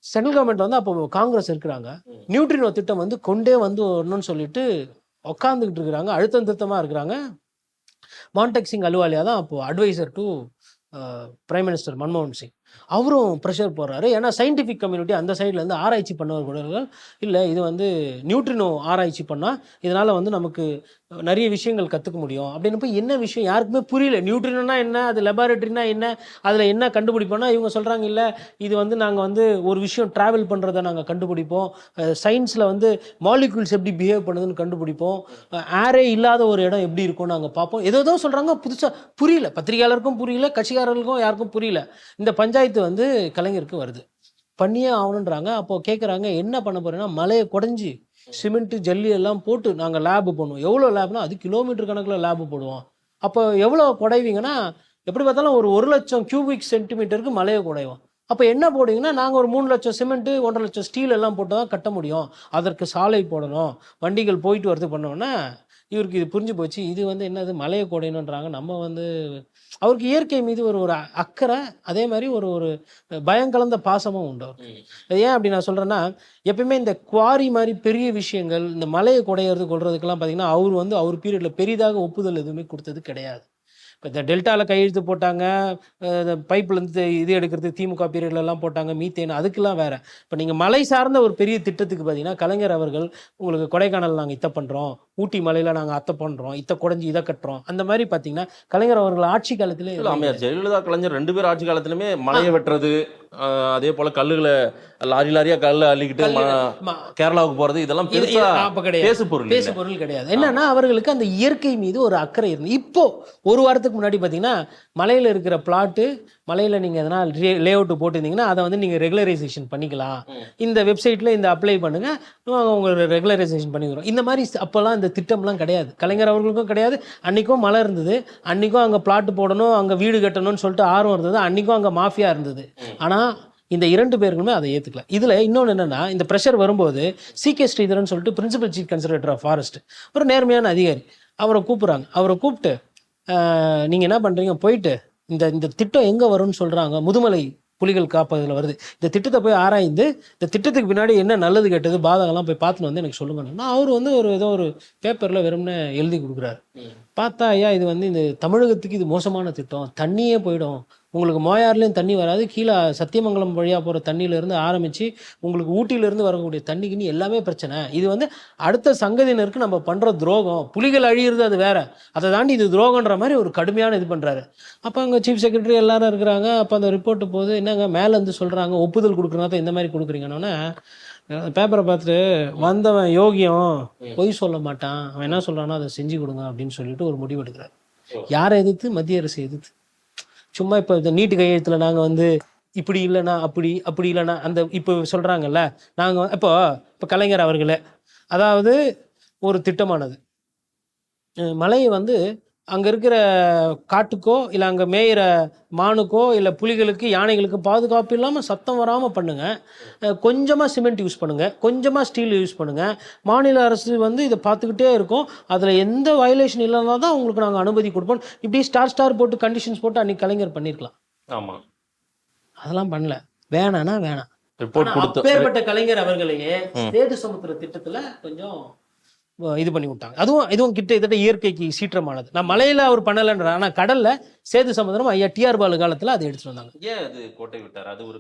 சென்ட்ரல் கவர்மெண்ட் வந்து அப்போ காங்கிரஸ் இருக்கிறாங்க, நியூட்ரினோ திட்டம் வந்து கொண்டே வந்து வரணும்னு சொல்லிட்டு உட்காந்துக்கிட்டு இருக்கிறாங்க, அழுத்தம் திருத்தமாக இருக்கிறாங்க. மான்டெக் சிங் அலுவாலியா தான் அப்போது அட்வைசர் டு பிரைம் மினிஸ்டர் மன்மோகன் சிங். அவரும் ப்ரெஷர் போடுறாரு. ஏன்னா சயின்டிஃபிக் கம்யூனிட்டி அந்த சைட்லேருந்து ஆராய்ச்சி பண்ணவர்கள் இல்லை, இது வந்து நியூட்ரினோ ஆராய்ச்சி பண்ணால் இதனால் வந்து நமக்கு நிறைய விஷயங்கள் கற்றுக்க முடியும் அப்படின்னு. போய் என்ன விஷயம் யாருக்குமே புரியல. நியூட்ரினோனா என்ன, அது லெபார்டரினா என்ன, அதில் என்ன கண்டுபிடிப்போம்னா இவங்க சொல்கிறாங்க, இல்லை இது வந்து நாங்கள் வந்து ஒரு விஷயம் ட்ராவல் பண்ணுறதை நாங்கள் கண்டுபிடிப்போம், சயின்ஸில் வந்து மாலிக்யூல்ஸ் எப்படி பிஹேவ் பண்ணுதுன்னு கண்டுபிடிப்போம், ஏரே இல்லாத ஒரு இடம் எப்படி இருக்கும்னு நாங்கள் பார்ப்போம். ஏதோ சொல்கிறாங்க, புதுசாக புரியல, பத்திரிகையாளருக்கும் புரியல, கட்சிக்காரர்களுக்கும் யாருக்கும் புரியல. இந்த பஞ்சாயத்து வந்து கலைஞருக்கு வருது, பண்ணியே ஆகணுன்றாங்க. அப்போது கேட்குறாங்க, என்ன பண்ண போகிறேன்னா, மலையை குடஞ்சி சிமெண்ட்டு ஜல்லி எல்லாம் போட்டு நாங்கள் லேபு பண்ணுவோம். எவ்வளோ லேப்னா அது கிலோமீட்டர் கணக்கில் லேபு போடுவோம். அப்போ எவ்வளோ குடைவீங்கன்னா, எப்படி பார்த்தாலும் ஒரு 1,00,000 கியூபிக் சென்டிமீட்டருக்கு மலையை குடைவோம். அப்போ என்ன போடுவீங்கன்னா, நாங்கள் ஒரு 3 லட்சம் சிமெண்ட்டு 1.5 லட்சம் ஸ்டீல் எல்லாம் போட்டு தான் கட்ட முடியும், அதற்கு சாலை போடணும், வண்டிகள் போயிட்டு வரது பண்ணோன்னா இவருக்கு இது புரிஞ்சு போச்சு. இது வந்து என்னது மலையை குடையணுன்றாங்க. நம்ம வந்து அவருக்கு இயற்கை மீது ஒரு அக்கறை, அதே மாதிரி ஒரு பயங்கலந்த பாசமும் உண்டு அவருக்கு. ஏன் அப்படி நான் சொல்கிறேன்னா, எப்பயுமே இந்த குவாரி மாதிரி பெரிய விஷயங்கள், இந்த மலையை குடையிறது கொள்றதுக்கெல்லாம் பார்த்தீங்கன்னா அவர் பீரியடில் பெரிதாக ஒப்புதல் எதுவுமே கொடுத்தது கிடையாது. இப்போ இந்த டெல்டாவில் கையெழுத்து போட்டாங்க, பைப்லேருந்து இது எடுக்கிறது திமுக பீரியட்லலாம் போட்டாங்க, மீத்தேன், அதுக்கெல்லாம் வேறு. இப்போ நீங்கள் மலை சார்ந்த ஒரு பெரிய திட்டத்துக்கு பார்த்தீங்கன்னா, கலைஞர் அவர்கள் உங்களுக்கு கொடைக்கானல் நாங்கள் இத்தை பண்ணுறோம், ஊட்டி மலையில் நாங்கள் அத்தை பண்ணுறோம், இத்தை குடஞ்சி இதை கட்டுறோம், அந்த மாதிரி பார்த்தீங்கன்னா கலைஞர் அவர்கள் ஆட்சி காலத்திலே அம்மையார் ஜெயலலிதா கலைஞர் 2 பேர் ஆட்சி காலத்திலுமே மலையை வெட்டுறது, அதே போல கல்லுகளை லாரியா கல்ல அள்ளிக்கிட்டு கேரளாவுக்கு போறது, இதெல்லாம் பேசு பொருள் கிடையாது. என்னன்னா அவர்களுக்கு அந்த இயற்கை மீது ஒரு அக்கறை இருந்து. இப்போ ஒரு வாரத்துக்கு முன்னாடி பார்த்தீங்கன்னா, மலையில் இருக்கிற பிளாட்டு, மலையில் நீங்கள் எதனா லே அவுட் போட்டிருந்தீங்கன்னா அதை வந்து நீங்கள் ரெகுலரைசேஷன் பண்ணிக்கலாம், இந்த வெப்சைட்டில் இந்த அப்ளை பண்ணுங்கள், உங்களுக்கு ரெகுலரைசேஷன் பண்ணிக்கிறோம். இந்த மாதிரி அப்போல்லாம் இந்த திட்டம்லாம் கிடையாது, கலைஞர் அவர்களுக்கும் கிடையாது. அன்றைக்கும் மழை இருந்தது, அன்றைக்கும் அங்கே பிளாட்டு போடணும், அங்கே வீடு கட்டணும்னு சொல்லிட்டு ஆர்வம் இருந்தது, அன்றைக்கும் அங்கே மாஃபியா இருந்தது. ஆனால் இந்த 2 பேருக்குமே அதை ஏற்றுக்கல. இதில் இன்னொன்று என்னென்னா, இந்த ப்ரெஷர் வரும்போது CK ஸ்ரீதரன் சொல்லிட்டு principal chief conservator of forest, ஒரு நேர்மையான அதிகாரி, அவரை கூப்பிட்றாங்க. அவரை கூப்பிட்டு, நீங்கள் என்ன பண்ணுறீங்க, போயிட்டு இந்த திட்டம் எங்கே வரும்னு சொல்கிறாங்க, முதுமலை புலிகள் காப்பதில் வருது, இந்த திட்டத்தை போய் ஆராய்ந்து இந்த திட்டத்துக்கு பின்னாடி என்ன நல்லது கெட்டது பாதகம்லாம் போய் பார்த்துன்னு வந்து எனக்கு சொல்லுங்கன்னா, அவர் வந்து ஏதோ ஒரு பேப்பரில் வெறும்னு எழுதி கொடுக்குறாரு. பார்த்தா, ஐயா இது வந்து இந்த தமிழகத்துக்கு இது மோசமான திட்டம், தண்ணியே போயிடும், உங்களுக்கு மோயார்லேயும் தண்ணி வராது, கீழே சத்தியமங்கலம் வழியாக போகிற தண்ணியிலேருந்து ஆரம்பித்து உங்களுக்கு ஊட்டியிலேருந்து வரக்கூடிய தண்ணிக்குன்னு எல்லாமே பிரச்சனை, இது வந்து அடுத்த சங்கதியினருக்கு நம்ம பண்ணுற துரோகம், புலிகள் அழியிறது அது வேற, அதை தாண்டி இது துரோகன்ற மாதிரி ஒரு கடுமையான இது பண்ணுறாரு. அப்போ அங்கே சீஃப் செக்ரட்டரி எல்லாரும் இருக்கிறாங்க. அப்போ அந்த ரிப்போர்ட்டு போது என்னங்க மேலேருந்து சொல்கிறாங்க, ஒப்புதல் கொடுக்குறதா தான் இந்த மாதிரி கொடுக்குறீங்கன்னா, பேப்பரை பார்த்துட்டு வந்தவன் யோகியம் பொய் சொல்ல மாட்டான், அவன் என்ன சொல்கிறானோ அதை செஞ்சு கொடுங்க அப்படின்னு சொல்லிட்டு ஒரு முடிவு எடுக்கிறார். யாரை எதிர்த்து? மத்திய அரசு எதிர்த்து. சும்மா இப்போ இந்த நீட்டு கையெழுத்தில் நாங்கள் வந்து இப்படி இல்லைன்னா அப்படி இல்லைன்னா அந்த இப்போ சொல்கிறாங்கல்ல, நாங்கள் இப்போ கலைஞர் அவர்களே, அதாவது ஒரு திட்டமானது மலையை வந்து அங்கே இருக்கிற காட்டுக்கோ இல்லை அங்கே மேயிற மானுக்கோ இல்லை புலிகளுக்கு யானைகளுக்கு பாதுகாப்பு இல்லாமல் சத்தம் வராமல் பண்ணுங்கள், கொஞ்சமாக சிமெண்ட் யூஸ் பண்ணுங்கள், கொஞ்சமாக ஸ்டீல் யூஸ் பண்ணுங்கள், மாநில அரசு வந்து இதை பார்த்துக்கிட்டே இருக்கும், அதில் எந்த வயலேஷன் இல்லைன்னா தான் உங்களுக்கு நாங்கள் அனுமதி கொடுப்போம், இப்படி ஸ்டார் போட்டு கண்டிஷன்ஸ் போட்டு அன்றைக்கி கலைஞர் பண்ணியிருக்கலாம். ஆமாம், அதெல்லாம் பண்ணல. வேணான்னா வேணாம். அப்பேற்பட்ட கலைஞர் அவர்களையே சேது சமுத்திர திட்டத்தில் கொஞ்சம் இது பண்ணி விட்டாங்க. இதுவும் கிட்டத்தட்ட இயற்கைக்கு சீற்றமானது. நான் மலையில அவர் பண்ணலன்ற, ஆனால் கடல்ல சேது சமுத்திரம் ஐயா டிஆர் பாலு காலத்துல அதை எடுத்துட்டு வந்தாங்க. ஏன் அது கோட்டை விட்டார்? அது ஒரு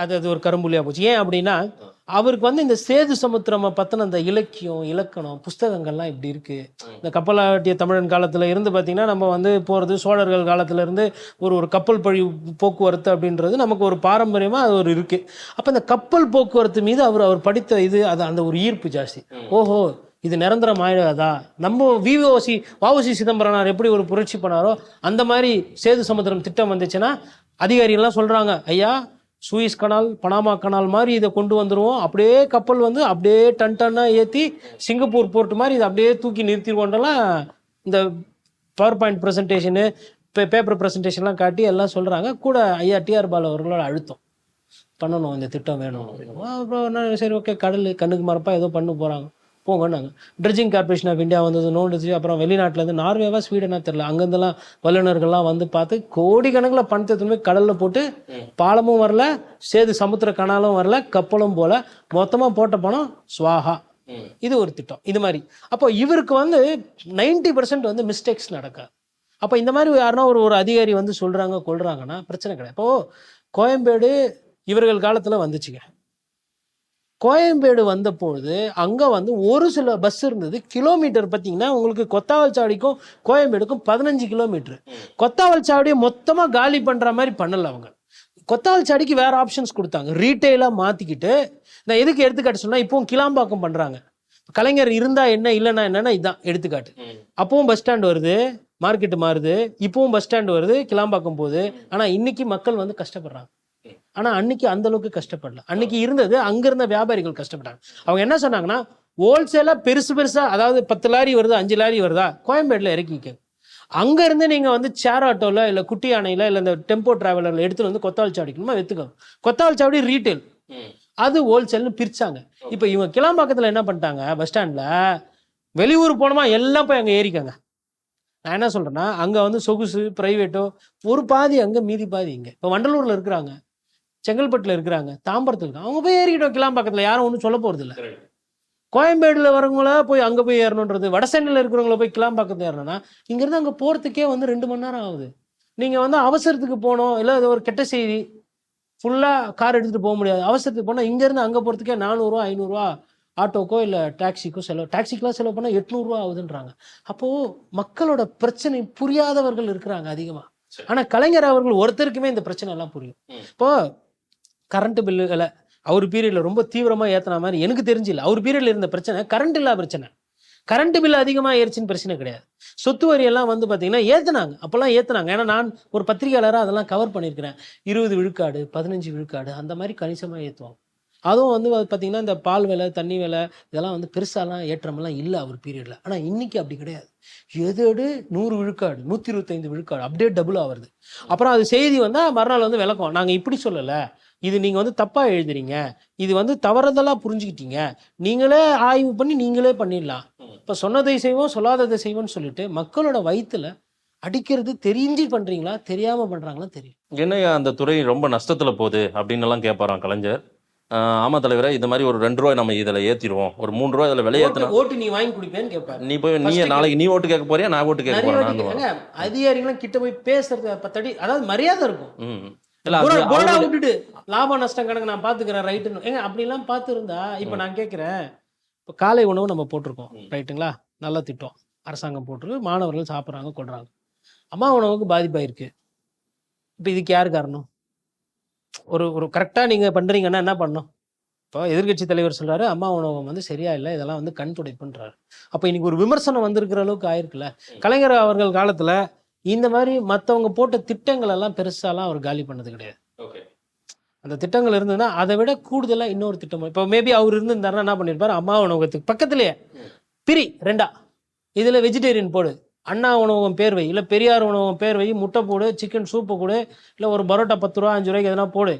அது ஒரு கரும்புலியா போச்சு. ஏன் அப்படின்னா, அவருக்கு வந்து இந்த சேது சமுத்திரம் பற்றின அந்த இலக்கியம் இலக்கணம் புஸ்தகங்கள்லாம் இப்படி இருக்கு. இந்த கப்பலாட்டிய தமிழன் காலத்தில் இருந்து பார்த்தீங்கன்னா நம்ம வந்து போகிறது சோழர்கள் காலத்துல இருந்து ஒரு கப்பல் போக்குவரத்து அப்படின்றது நமக்கு ஒரு பாரம்பரியமாக அது ஒரு இருக்குது. அப்போ இந்த கப்பல் போக்குவரத்து மீது அவர் படித்த இது அது அந்த ஒரு ஈர்ப்பு ஜாஸ்தி. ஓஹோ இது நிரந்தரம் ஆயிடாதா, நம்ம வஉசி சிதம்பரனார் எப்படி ஒரு புரட்சி பண்ணாரோ அந்த மாதிரி சேது சமுத்திரம் திட்டம் வந்துச்சுன்னா அதிகாரிகள்லாம் சொல்கிறாங்க, ஐயா சூயிஸ் கனால் பனாமா கனால் மாதிரி இதை கொண்டு வந்துடுவோம், அப்படியே கப்பல் வந்து அப்படியே டன்னாக ஏற்றி சிங்கப்பூர் போர்ட் மாதிரி இதை அப்படியே தூக்கி நிறுத்திடுவோன்றலாம் இந்த பவர் பாயிண்ட் ப்ரெசன்டேஷனு பேப்பர் ப்ரெசன்டேஷன்லாம் காட்டி எல்லாம் சொல்கிறாங்க. கூட ஐயா டிஆர் பாலு அவர்களோட அழுத்தம் பண்ணணும், இந்த திட்டம் வேணும் அப்படின்னு. அப்புறம் சரி ஓகே கடல் கண்ணுக்கு மரப்பா ஏதோ பண்ண போகிறாங்க போங்கன்னாங்க. ட்ரெட்ஜிங் கார்பரேஷன் ஆஃப் இந்தியா வந்தது நோண்டுச்சு. அப்புறம் வெளிநாட்டிலேருந்து நார்வேவா ஸ்வீடனா தெரில அங்கேருந்துலாம் வல்லுநர்கள்லாம் வந்து பார்த்து கோடிக்கணக்கில் பணத்தை திரும்பி கடலில் போட்டு பாலமும் வரல, சேது சமுத்திர கனாலும் வரல, கப்பலும் போல, மொத்தமாக போட்ட பணம் ஸ்வாஹா. இது ஒரு திட்டம். இது மாதிரி அப்போ இவருக்கு வந்து 90% வந்து மிஸ்டேக்ஸ் நடக்காது. அப்போ இந்த மாதிரி யாருன்னா ஒரு அதிகாரி வந்து சொல்கிறாங்க கொள்றாங்கன்னா பிரச்சனை கிடையாது. இப்போது கோயம்பேடு இவர்கள் காலத்தில் வந்துச்சுங்க. கோயம்பேடு வந்தபோது அங்கே வந்து ஒரு சில பஸ் இருந்தது. கிலோமீட்டர் பார்த்தீங்கன்னா உங்களுக்கு கொத்தாவல்சாவடிக்கும் கோயம்பேடுக்கும் 15 கிலோமீட்டர். கொத்தாவல்சாவடியை மொத்தமாக காலி பண்ணுற மாதிரி பண்ணலை அவங்க. கொத்தாவல்சாவடிக்கு வேற ஆப்ஷன்ஸ் கொடுத்தாங்க, ரீட்டெயிலாக மாற்றிக்கிட்டு. நான் எதுக்கு எடுத்துக்காட்டு சொன்னால் இப்போவும் கிளாம்பாக்கம் பண்ணுறாங்க. கலைஞர் இருந்தா என்ன இல்லைன்னா என்னன்னா இதுதான் எடுத்துக்காட்டு. அப்பவும் பஸ் ஸ்டாண்ட் வருது, மார்க்கெட்டு மாறுது, இப்பவும் பஸ் ஸ்டாண்ட் வருது, கிளாம்பாக்கம் போகுது. ஆனால் இன்னைக்கு மக்கள் வந்து கஷ்டப்படுறாங்க. ஆனா அன்னைக்கு அந்த அளவுக்கு கஷ்டப்படல. அன்னைக்கு இருந்தது அங்க இருந்த வியாபாரிகள் கஷ்டப்பட்டாங்க. அவங்க என்ன சொன்னாங்கன்னா ஹோல்சேலா பெருசா அதாவது 10 லாரி வருதா 5 லாரி வருதா கோயம்பேடுல இறக்கிக்க, அங்க இருந்து நீங்க வந்து சேர் ஆட்டோல இல்ல குட்டி யானையில இல்ல இந்த டெம்போ டிராவலர்ல எடுத்துட்டு வந்து கொத்தாவல்சாவடிக்கணுமா வெத்துக்கணும். கொத்தாவல்சாவடி ரீட்டைல், அது ஹோல்சேல்னு பிரிச்சாங்க. இப்ப இவங்க கிளாம்பாக்கத்துல என்ன பண்ணிட்டாங்க, பஸ் ஸ்டாண்ட்ல வெளியூர் போனோமா எல்லாம் போய் அங்க ஏறிக்காங்க. நான் என்ன சொல்றேன்னா அங்க வந்து சொகுசு பிரைவேட்டோ ஒரு பாதி அங்க மீதி பாதி இங்க. இப்ப வண்டலூர்ல இருக்கிறாங்க, செங்கல்பட்டுல இருக்கிறாங்க, தாம்பரத்துல இருக்காங்க, அவங்க போய் ஏறிக்கிட்டோம் கிளாம்பாக்கத்துல, யாரும் ஒன்றும் சொல்ல போறது இல்லை. கோயம்பேடுல வரவங்கள போய் அங்க போய் ஏறணுன்றது, வடசென்னையில இருக்கிறவங்கள போய் கிளாம்பாக்கத்துல ஏறணும்னா இங்கிருந்து அங்க போறதுக்கே வந்து 2 மணி நேரம் ஆகுது. நீங்க வந்து அவசரத்துக்கு போனோம் இல்லை ஒரு கெட்ட செய்தி ஃபுல்லா கார் எடுத்துட்டு போக முடியாது, அவசரத்துக்கு போனா இங்க இருந்து அங்க போறதுக்கே 400 ரூபா 500 ரூபா ஆட்டோக்கோ இல்ல டாக்ஸிக்கோ செலவு. டாக்ஸிக்கெல்லாம் செலவு பண்ணா 800 ரூபா ஆகுதுன்றாங்க. அப்போ மக்களோட பிரச்சனை புரியாதவர்கள் இருக்கிறாங்க அதிகமா. ஆனா கலைஞர் அவர்கள் ஒருத்தருக்குமே இந்த பிரச்சனை எல்லாம் புரியும். இப்போ கரண்ட் பில்லுகளை அவர் பீரியட்ல ரொம்ப தீவிரமா ஏத்தின மாதிரி எனக்கு தெரிஞ்சில்ல. அவர் பீரியட்ல இருந்த பிரச்சனை கரண்ட் இல்லா பிரச்சனை. கரண்ட் பில் அதிகமாக ஏறிச்சின்னு பிரச்சனை கிடையாது. சொத்து வரி எல்லாம் வந்து பார்த்தீங்கன்னா ஏற்றுனாங்க, அப்போல்லாம் ஏற்றுனாங்க. ஏன்னா நான் ஒரு பத்திரிகையாளராக அதெல்லாம் கவர் பண்ணியிருக்கிறேன். 20 விழுக்காடு 15 விழுக்காடு அந்த மாதிரி கணிசமாக ஏற்றுவாங்க. அதுவும் வந்து பார்த்தீங்கன்னா இந்த பால் விலை தண்ணி விலை இதெல்லாம் வந்து பெருசாலாம் ஏற்றமெல்லாம் இல்லை அவர் பீரியடில். ஆனால் இன்னைக்கு அப்படி கிடையாது. எதோடு 100 விழுக்காடு 125 விழுக்காடு அப்படியே டபுள் ஆகுது. அப்புறம் அது செய்தி வந்தால் மறுநாள் வந்து விளக்கம், நாங்கள் இப்படி சொல்லலை, இது நீங்கள் வந்து தப்பாக எழுதுறீங்க, இது வந்து தவறுதலாக புரிஞ்சுக்கிட்டீங்க, நீங்களே ஆய்வு பண்ணி நீங்களே பண்ணிடலாம், இப்போ சொன்னதை செய்வோம் சொல்லாததை செய்வோம்னு சொல்லிட்டு மக்களோட வயிற்றுல அடிக்கிறது தெரிஞ்சு பண்ணுறீங்களா தெரியாமல் பண்ணுறாங்களா தெரியும். என்னையா அந்த துறை ரொம்ப நஷ்டத்தில் போகுது அப்படின்னு எல்லாம் கேட்பாராம் கலைஞர். ஆமா தலைவரே, இந்த மாதிரி ஒரு 2 ரூபாய் நம்ம இதில் ஏற்றிடுவோம், ஒரு 3 ரூபாய் இதில் விலையேற்றினா ஓட்டு நீ வாங்கி கொடுப்பேன்னு கேட்பாரு. நீ போய் நீ நாளைக்கு நீ ஓட்டு கேட்க போறியா நான் ஓட்டு கேட்க போறேன். அதிகாரிகளும் கிட்ட போய் பேசுறது 10 அடி அதாவது மரியாதை இருக்கும். விட்டுட்டு லாப நஷ்டம் கணக்கு நான் பாத்துக்கிறேன் ரைட்டுன்னு ஏங்க அப்படிலாம் பார்த்து இருந்தா. இப்ப நான் கேட்கிறேன், இப்போ காலை உணவு நம்ம போட்டிருக்கோம் ரைட்டுங்களா, நல்ல திட்டம் அரசாங்கம் போட்டிருக்கு, மாணவர்கள் சாப்பிட்றாங்க கொள்றாங்க, அம்மா உணவுக்கு பாதிப்பாயிருக்கு. இப்போ இதுக்கு யார் காரணம்? ஒரு கரெக்டாக நீங்கள் பண்ணுறீங்கன்னா என்ன பண்ணணும்? இப்போ எதிர்கட்சி தலைவர் சொல்கிறாரு அம்மா உணவகம் வந்து சரியா இல்லை, இதெல்லாம் வந்து கண் துடைப்புன்றாரு. அப்போ இன்னைக்கு ஒரு விமர்சனம் வந்திருக்கிற அளவுக்கு ஆயிருக்குல்ல. கலைஞர் அவர்கள் காலத்தில் இந்த மாதிரி மற்றவங்க போட்ட திட்டங்கள் எல்லாம் பெருசாலாம் அவர் காலி பண்ணது கிடையாது. அந்த திட்டங்கள் இருந்ததுன்னா அதை விட கூடுதலாக இன்னொரு திட்டம் இப்போ மேபி அவர் இருந்திருந்தாருன்னா என்ன பண்ணியிருப்பாரு, அம்மா உணவகத்துக்கு பக்கத்துலேயே பிரி 2 இதில் வெஜிடேரியன் போடு, அண்ணா உணவகம் பேர் வை, இல்லை பெரியார் உணவகம் பேர் வை, முட்டை போடு, சிக்கன் சூப்பு கொடு, இல்லை ஒரு பரோட்டா 10 ரூபா 5 ரூபாய்க்கு எதனா போடு,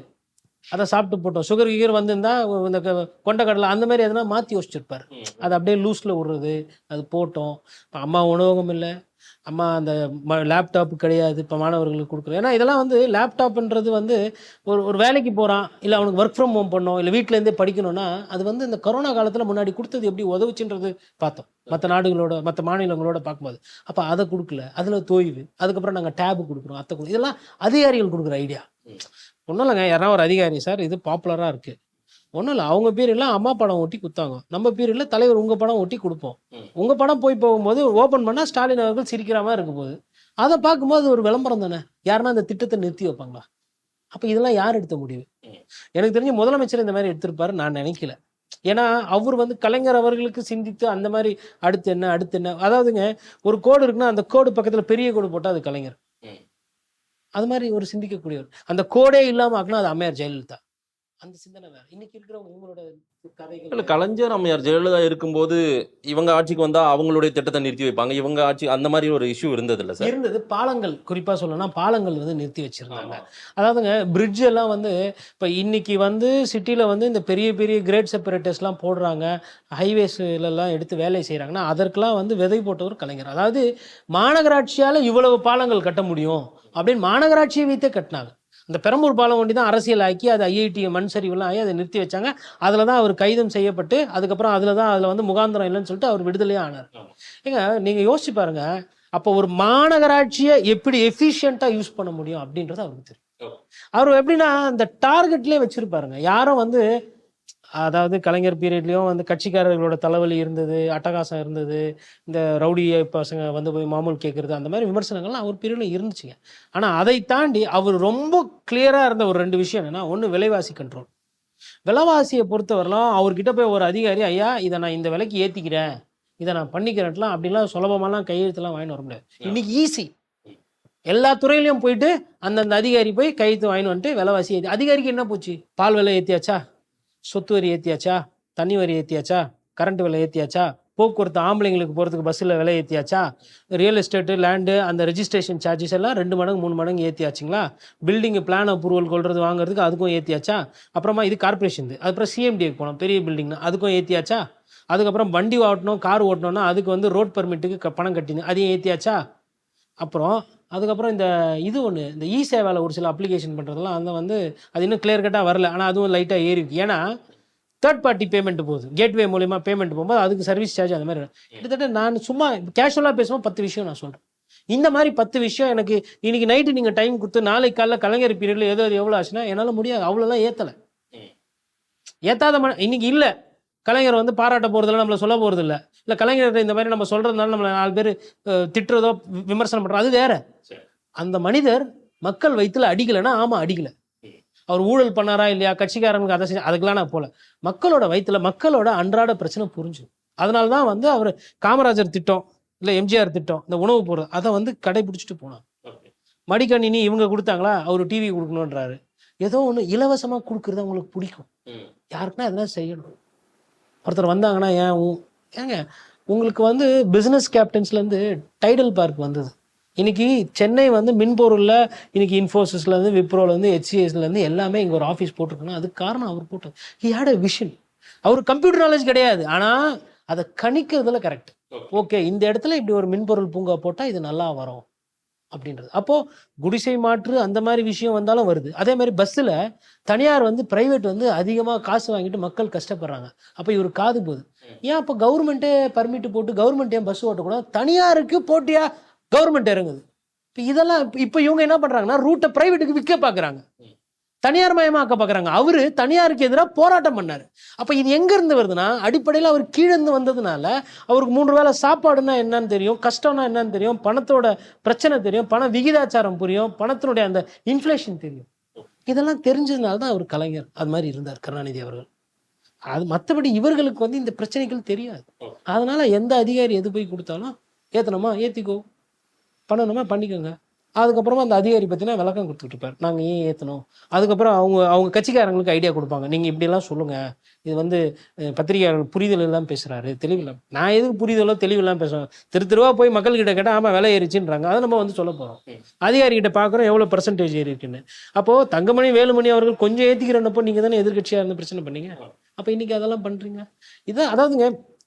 அதை சாப்பிட்டு போட்டோம். சுகர் கீர் வந்திருந்தா இந்த கொண்டக்கடலை அந்த மாதிரி எதனா மாற்றி யோசிச்சிருப்பார். அது அப்படியே லூஸில் விடுறது, அது போட்டோம். இப்போ அம்மா உணவகம் இல்லை, அம்மா அந்த லேப்டாப்பு கிடையாது இப்போ மாணவர்களுக்கு கொடுக்குறோம். ஏன்னா இதெல்லாம் வந்து லேப்டாப்ன்றது வந்து ஒரு வேலைக்கு போகிறான் இல்லை அவனுக்கு ஒர்க் ஃப்ரம் ஹோம் பண்ணோம் இல்லை வீட்டிலேருந்தே படிக்கணும்னா அது வந்து இந்த கொரோனா காலத்தில் முன்னாடி கொடுத்தது எப்படி உதவுச்சுன்றது பார்த்தோம் மற்ற நாடுகளோட மற்ற மாநிலங்களோட பார்க்கும்போது. அப்போ அதை கொடுக்கல, அதில் தோய்வு. அதுக்கப்புறம் நாங்கள் டேபு கொடுக்குறோம், அத்தை இதெல்லாம் அதிகாரிகள் கொடுக்குற ஐடியா. ஒன்றும் இல்லைங்க, யாரா ஒரு அதிகாரி சார் இது பாப்புலராக இருக்குது ஒன்றும் இல்லை, அவங்க பீரியட்லாம் அம்மா படம் ஒட்டி கொடுத்தாங்க, நம்ம பீரியட்ல தலைவர் உங்கள் படம் ஒட்டி கொடுப்போம். உங்கள் படம் போய் போகும்போது ஓப்பன் பண்ணால் ஸ்டாலின் அவர்கள் சிரிக்கிற மாதிரி இருக்கும் போது அதை பார்க்கும்போது ஒரு விளம்பரம் தானே. யாருன்னா அந்த திட்டத்தை நிறுத்தி வைப்பாங்களா? அப்போ இதெல்லாம் யார் எடுத்த முடிவு? எனக்கு தெரிஞ்ச முதலமைச்சர் இந்த மாதிரி எடுத்திருப்பாரு நான் நினைக்கல. ஏன்னா அவர் வந்து கலைஞர் அவர்களுக்கு சிந்தித்து அந்த மாதிரி அடுத்து என்ன அதாவதுங்க ஒரு கோடு இருக்குன்னா அந்த கோடு பக்கத்தில் பெரிய கோடு போட்டால் அது கலைஞர். அது மாதிரி ஒரு சிந்திக்கக்கூடியவர். அந்த கோடே இல்லாமல் ஆக்குனா அது அம்மையார் ஜெயலலிதா. அந்த சிந்தனை வேற. இன்னைக்கு இருக்கிறவங்க இவங்களோட கதைகள். கலைஞர் அம்மையார் ஜெயலலிதா இருக்கும்போது இவங்க ஆட்சிக்கு வந்தா அவங்களுடைய திட்டத்தை நிறுத்தி வைப்பாங்க, இவங்க ஆட்சி அந்த மாதிரி ஒரு இஷ்யூ இருந்தது இல்லை சார்? இருந்தது. பாலங்கள் குறிப்பா சொல்லணும்னா பாலங்கள் வந்து நிறுத்தி வச்சிருந்தாங்க. அதாவதுங்க பிரிட்ஜ் எல்லாம் வந்து இப்போ இன்னைக்கு வந்து சிட்டியில் வந்து இந்த பெரிய பெரிய கிரேட் செப்பரேட்டர்ஸ்லாம் போடுறாங்க, ஹைவேஸ்லாம் எடுத்து வேலை செய்கிறாங்கன்னா அதற்கெல்லாம் வந்து விதை போட்டவர் கலைஞர். அதாவது மாநகராட்சியால் இவ்வளவு பாலங்கள் கட்ட முடியும் அப்படின்னு மாநகராட்சியை வைத்தே கட்டினாங்க. இந்த பெரம்பூர் பாலம் ஒண்டி தான் அரசியல் ஆக்கி அது ஐஐடி மண் சரிவுலாம் ஆகி அதை நிறுத்தி வச்சாங்க. அதில் தான் அவர் கைதம் செய்யப்பட்டு அதுக்கப்புறம் அதில் வந்து முகாந்திரம் இல்லைன்னு சொல்லிட்டு அவர் விடுதலையே ஆனார். ஏங்க நீங்கள் யோசிச்சு பாருங்க, அப்போ ஒரு மாநகராட்சியை எப்படி எஃபிஷியண்ட்டாக யூஸ் பண்ண முடியும் அப்படின்றது அவருக்கு தெரியும். அவர் எப்படின்னா அந்த டார்கெட்லேயே வச்சிருப்பாருங்க. யாரும் வந்து அதாவது கலைஞர் பீரியட்லேயும் வந்து கட்சிக்காரர்களோட தலைவலி இருந்தது, அட்டகாசம் இருந்தது, இந்த ரவுடி பசங்க வந்து போய் மாமூல் கேட்குறது, அந்த மாதிரி விமர்சனங்கள்லாம் அவர் பீரியடில் இருந்துச்சுங்க. ஆனால் அதை தாண்டி அவர் ரொம்ப கிளியராக இருந்த ஒரு 2 விஷயம் என்னென்னா, ஒன்று விலைவாசி கண்ட்ரோல். விலைவாசியை பொறுத்தவரைலாம் அவர்கிட்ட போய் ஒரு அதிகாரி ஐயா இதை நான் இந்த விலைக்கு ஏற்றிக்கிறேன், இதை நான் பண்ணிக்கிறேன்லாம் அப்படிலாம் சுலபமாலாம் கையெழுத்துலாம் வாங்கிட்டு வர முடியாது. இன்னைக்கு ஈஸி. எல்லா துறையிலையும் போயிட்டு அந்தந்த அதிகாரி போய் கையெழுத்து வாங்கிட்டு வந்துட்டு விலைவாசி ஏற்றி. அதிகாரிக்கு என்ன போச்சு? பால் விலை ஏற்றியாச்சா, சொத்து வரி ஏற்றியாச்சா, தண்ணி வரி ஏற்றியாச்சா, கரண்ட் விலை ஏற்றியாச்சா, போக்குவரத்து ஆம்பளைங்களுக்கு போகிறதுக்கு பஸ்ஸில் விலை ஏற்றியாச்சா, ரியல் எஸ்டேட்டு லேண்டு அந்த ரெஜிஸ்ட்ரேஷன் சார்ஜஸ் எல்லாம் 2 மடங்கு 3 மடங்கு ஏற்றியாச்சுங்களா, பில்டிங்கு பிளான் அப்ரூவல் கொள்வது வாங்குறதுக்கு அதுக்கும் ஏற்றியாச்சா, அப்புறமா இது கார்பரேஷன், அதுக்கப்புறம் சிஎம்டிக்கு போனோம் பெரிய பில்டிங்னா அதுக்கும் ஏற்றியாச்சா, அதுக்கப்புறம் வண்டி ஓட்டணும் கார் ஓட்டணும்னா அதுக்கு வந்து ரோட் பர்மிட்டுக்கு பணம் கட்டினு அதையும் ஏற்றியாச்சா, அப்புறம் அதுக்கப்புறம் இந்த இது ஒன்று இந்த இ சேவாவில் ஒரு சில அப்ளிகேஷன் பண்ணுறதுலாம் அந்த வந்து அது இன்னும் கிளியர் கட்டாக வரல. ஆனால் அதுவும் லைட்டாக ஏறி இருக்கு. ஏன்னா தேர்ட் பார்ட்டி பேமெண்ட் போகுது, கேட்வே மூலிமா பேமெண்ட் போகும்போது அதுக்கு சர்வீஸ் சார்ஜ் அந்த மாதிரி. கிட்டத்தட்ட நான் சும்மா கேஷுவலாக பேசுவோம் 10 விஷயம் நான் சொல்கிறேன். இந்த மாதிரி 10 விஷயம் எனக்கு இன்னைக்கு நைட்டு நீங்கள் டைம் கொடுத்து நாளைக்கு காலைல கலைஞர் பீரியடில் ஏதோ எவ்வளோ ஆச்சுன்னா என்னால் முடியாது. அவ்வளோலாம் ஏற்றலை. ஏற்றாத இன்னைக்கு இல்லை. கலைஞர் வந்து பாராட்ட போகிறதில்ல, நம்மளை சொல்ல போகிறது இல்லை. இல்லை கலைஞர் இந்த மாதிரி நம்ம சொல்கிறதுனால நம்மளை 4 பேர் திட்டுறதோ விமர்சனம் பண்ணுறோம், அது வேற. அந்த மனிதர் மக்கள் வயிற்றுல அடிக்கலைன்னா ஆமாம் அடிக்கலை. அவர் ஊழல் பண்ணாரா இல்லையா, கட்சிக்காரனுக்கு அதை செஞ்சு அதுக்கெல்லாம் நான் போல. மக்களோட வயிற்றுல மக்களோட அன்றாட பிரச்சனை புரிஞ்சு. அதனால தான் வந்து அவர் காமராஜர் திட்டம் இல்லை எம்ஜிஆர் திட்டம் இந்த உணவு போடுறது அதை வந்து கடைபிடிச்சிட்டு போனார். மடிக்கணினி இவங்க கொடுத்தாங்களா, அவர் டிவி கொடுக்கணுன்றாரு. ஏதோ ஒன்று இலவசமாக கொடுக்குறது அவங்களுக்கு பிடிக்கும். யாருக்குன்னா அதெல்லாம் செய்யணும். ஒருத்தர் வந்தாங்கன்னா ஏங்க உங்களுக்கு வந்து பிஸ்னஸ் கேப்டன்ஸ்லேருந்து டைடல் பார்க் வந்தது. இன்னைக்கு சென்னை வந்து மின்பொருளில் இன்னைக்கு இன்ஃபோசிஸ்லேருந்து விப்ரோலேருந்து ஹெச்சிஎஸ்லேருந்து எல்லாமே இங்கே ஒரு ஆஃபீஸ் போட்டிருக்கணும். அதுக்கு காரணம் அவர் போட்டது. He had a vision. அவர் கம்ப்யூட்டர் நாலேஜ் கிடையாது, ஆனால் அதை கணிக்கிறதுல கரெக்ட். ஓகே இந்த இடத்துல இப்படி ஒரு மின்பொருள் பூங்கா போட்டால் இது நல்லா வரும் அப்படின்றது. அப்போது குடிசை மாற்று அந்த மாதிரி விஷயம் வந்தாலும் வருது. அதே மாதிரி பஸ்ஸில் தனியார் வந்து பிரைவேட் வந்து அதிகமாக காசு வாங்கிட்டு மக்கள் கஷ்டப்படுறாங்க. அப்போ இவர் காது போகுது. ஏன் அப்போ கவர்மெண்ட்டே பர்மிட் போட்டு கவர்மெண்ட் ஏன் பஸ் ஓட்டக்கூடாது? தனியாருக்கு போட்டியா கவர்மெண்ட் இறங்குது. இப்போ இதெல்லாம் இப்போ இவங்க என்ன பண்ணுறாங்கன்னா ரூட்டை பிரைவேட்டுக்கு விற்க பார்க்குறாங்க, தனியார் மயமாக்க பார்க்குறாங்க. அவர் தனியாருக்கு எதிராக போராட்டம் பண்ணார். அப்போ இது எங்கேருந்து வருதுன்னா அடிப்படையில் அவர் கீழேருந்து வந்ததுனால அவருக்கு 3 வேளை சாப்பாடுன்னா என்னன்னு தெரியும், கஷ்டம்னா என்னன்னு தெரியும், பணத்தோட பிரச்சனை தெரியும், பண விகிதாச்சாரம் புரியும், பணத்தினுடைய அந்த இன்ஃப்ளேஷன் தெரியும். இதெல்லாம் தெரிஞ்சதுனால தான் அவர் கலைஞர் அது மாதிரி இருந்தார் கருணாநிதி அவர்கள். அது மற்றபடி இவர்களுக்கு வந்து இந்த பிரச்சனைகள் தெரியாது. அதனால எந்த அதிகாரி எது போய் கொடுத்தாலும் ஏற்றணுமா ஏற்றிக்கோ, பண்ணணுமா பண்ணிக்கோங்க. அதுக்கப்புறமா அந்த அதிகாரி பற்றினா விளக்கம் கொடுத்துட்டு இருப்பார், நாங்கள் ஏன் ஏற்றணும். அதுக்கப்புறம் அவங்க கட்சிக்காரங்களுக்கு ஐடியா கொடுப்பாங்க, நீங்கள் இப்படிலாம் சொல்லுங்கள், இது வந்து பத்திரிகையாளர்கள் புரிதல் எல்லாம் பேசுகிறாரு, தெளிவில்லாம். நான் எதுக்கு புரிதலோ தெளிவெல்லாம் பேசுவேன்? திருவா போய் மக்கள்கிட்ட கேட்டால் ஆமாம் விலை ஏறிச்சுன்றாங்க, அதை நம்ம வந்து சொல்ல போகிறோம். அதிகாரிகிட்ட பார்க்குறோம் எவ்வளோ பர்சன்டேஜ் ஏறி இருக்குன்னு. அப்போது தங்கமணி வேலுமணி அவர்கள் கொஞ்சம் ஏற்றிக்கிறப்போ நீங்கள் தானே எதிர்கட்சியாக இருந்து பிரச்சனை பண்ணீங்க. அப்போ இன்றைக்கி அதெல்லாம் பண்ணுறீங்க. இதான் அதாவதுங்க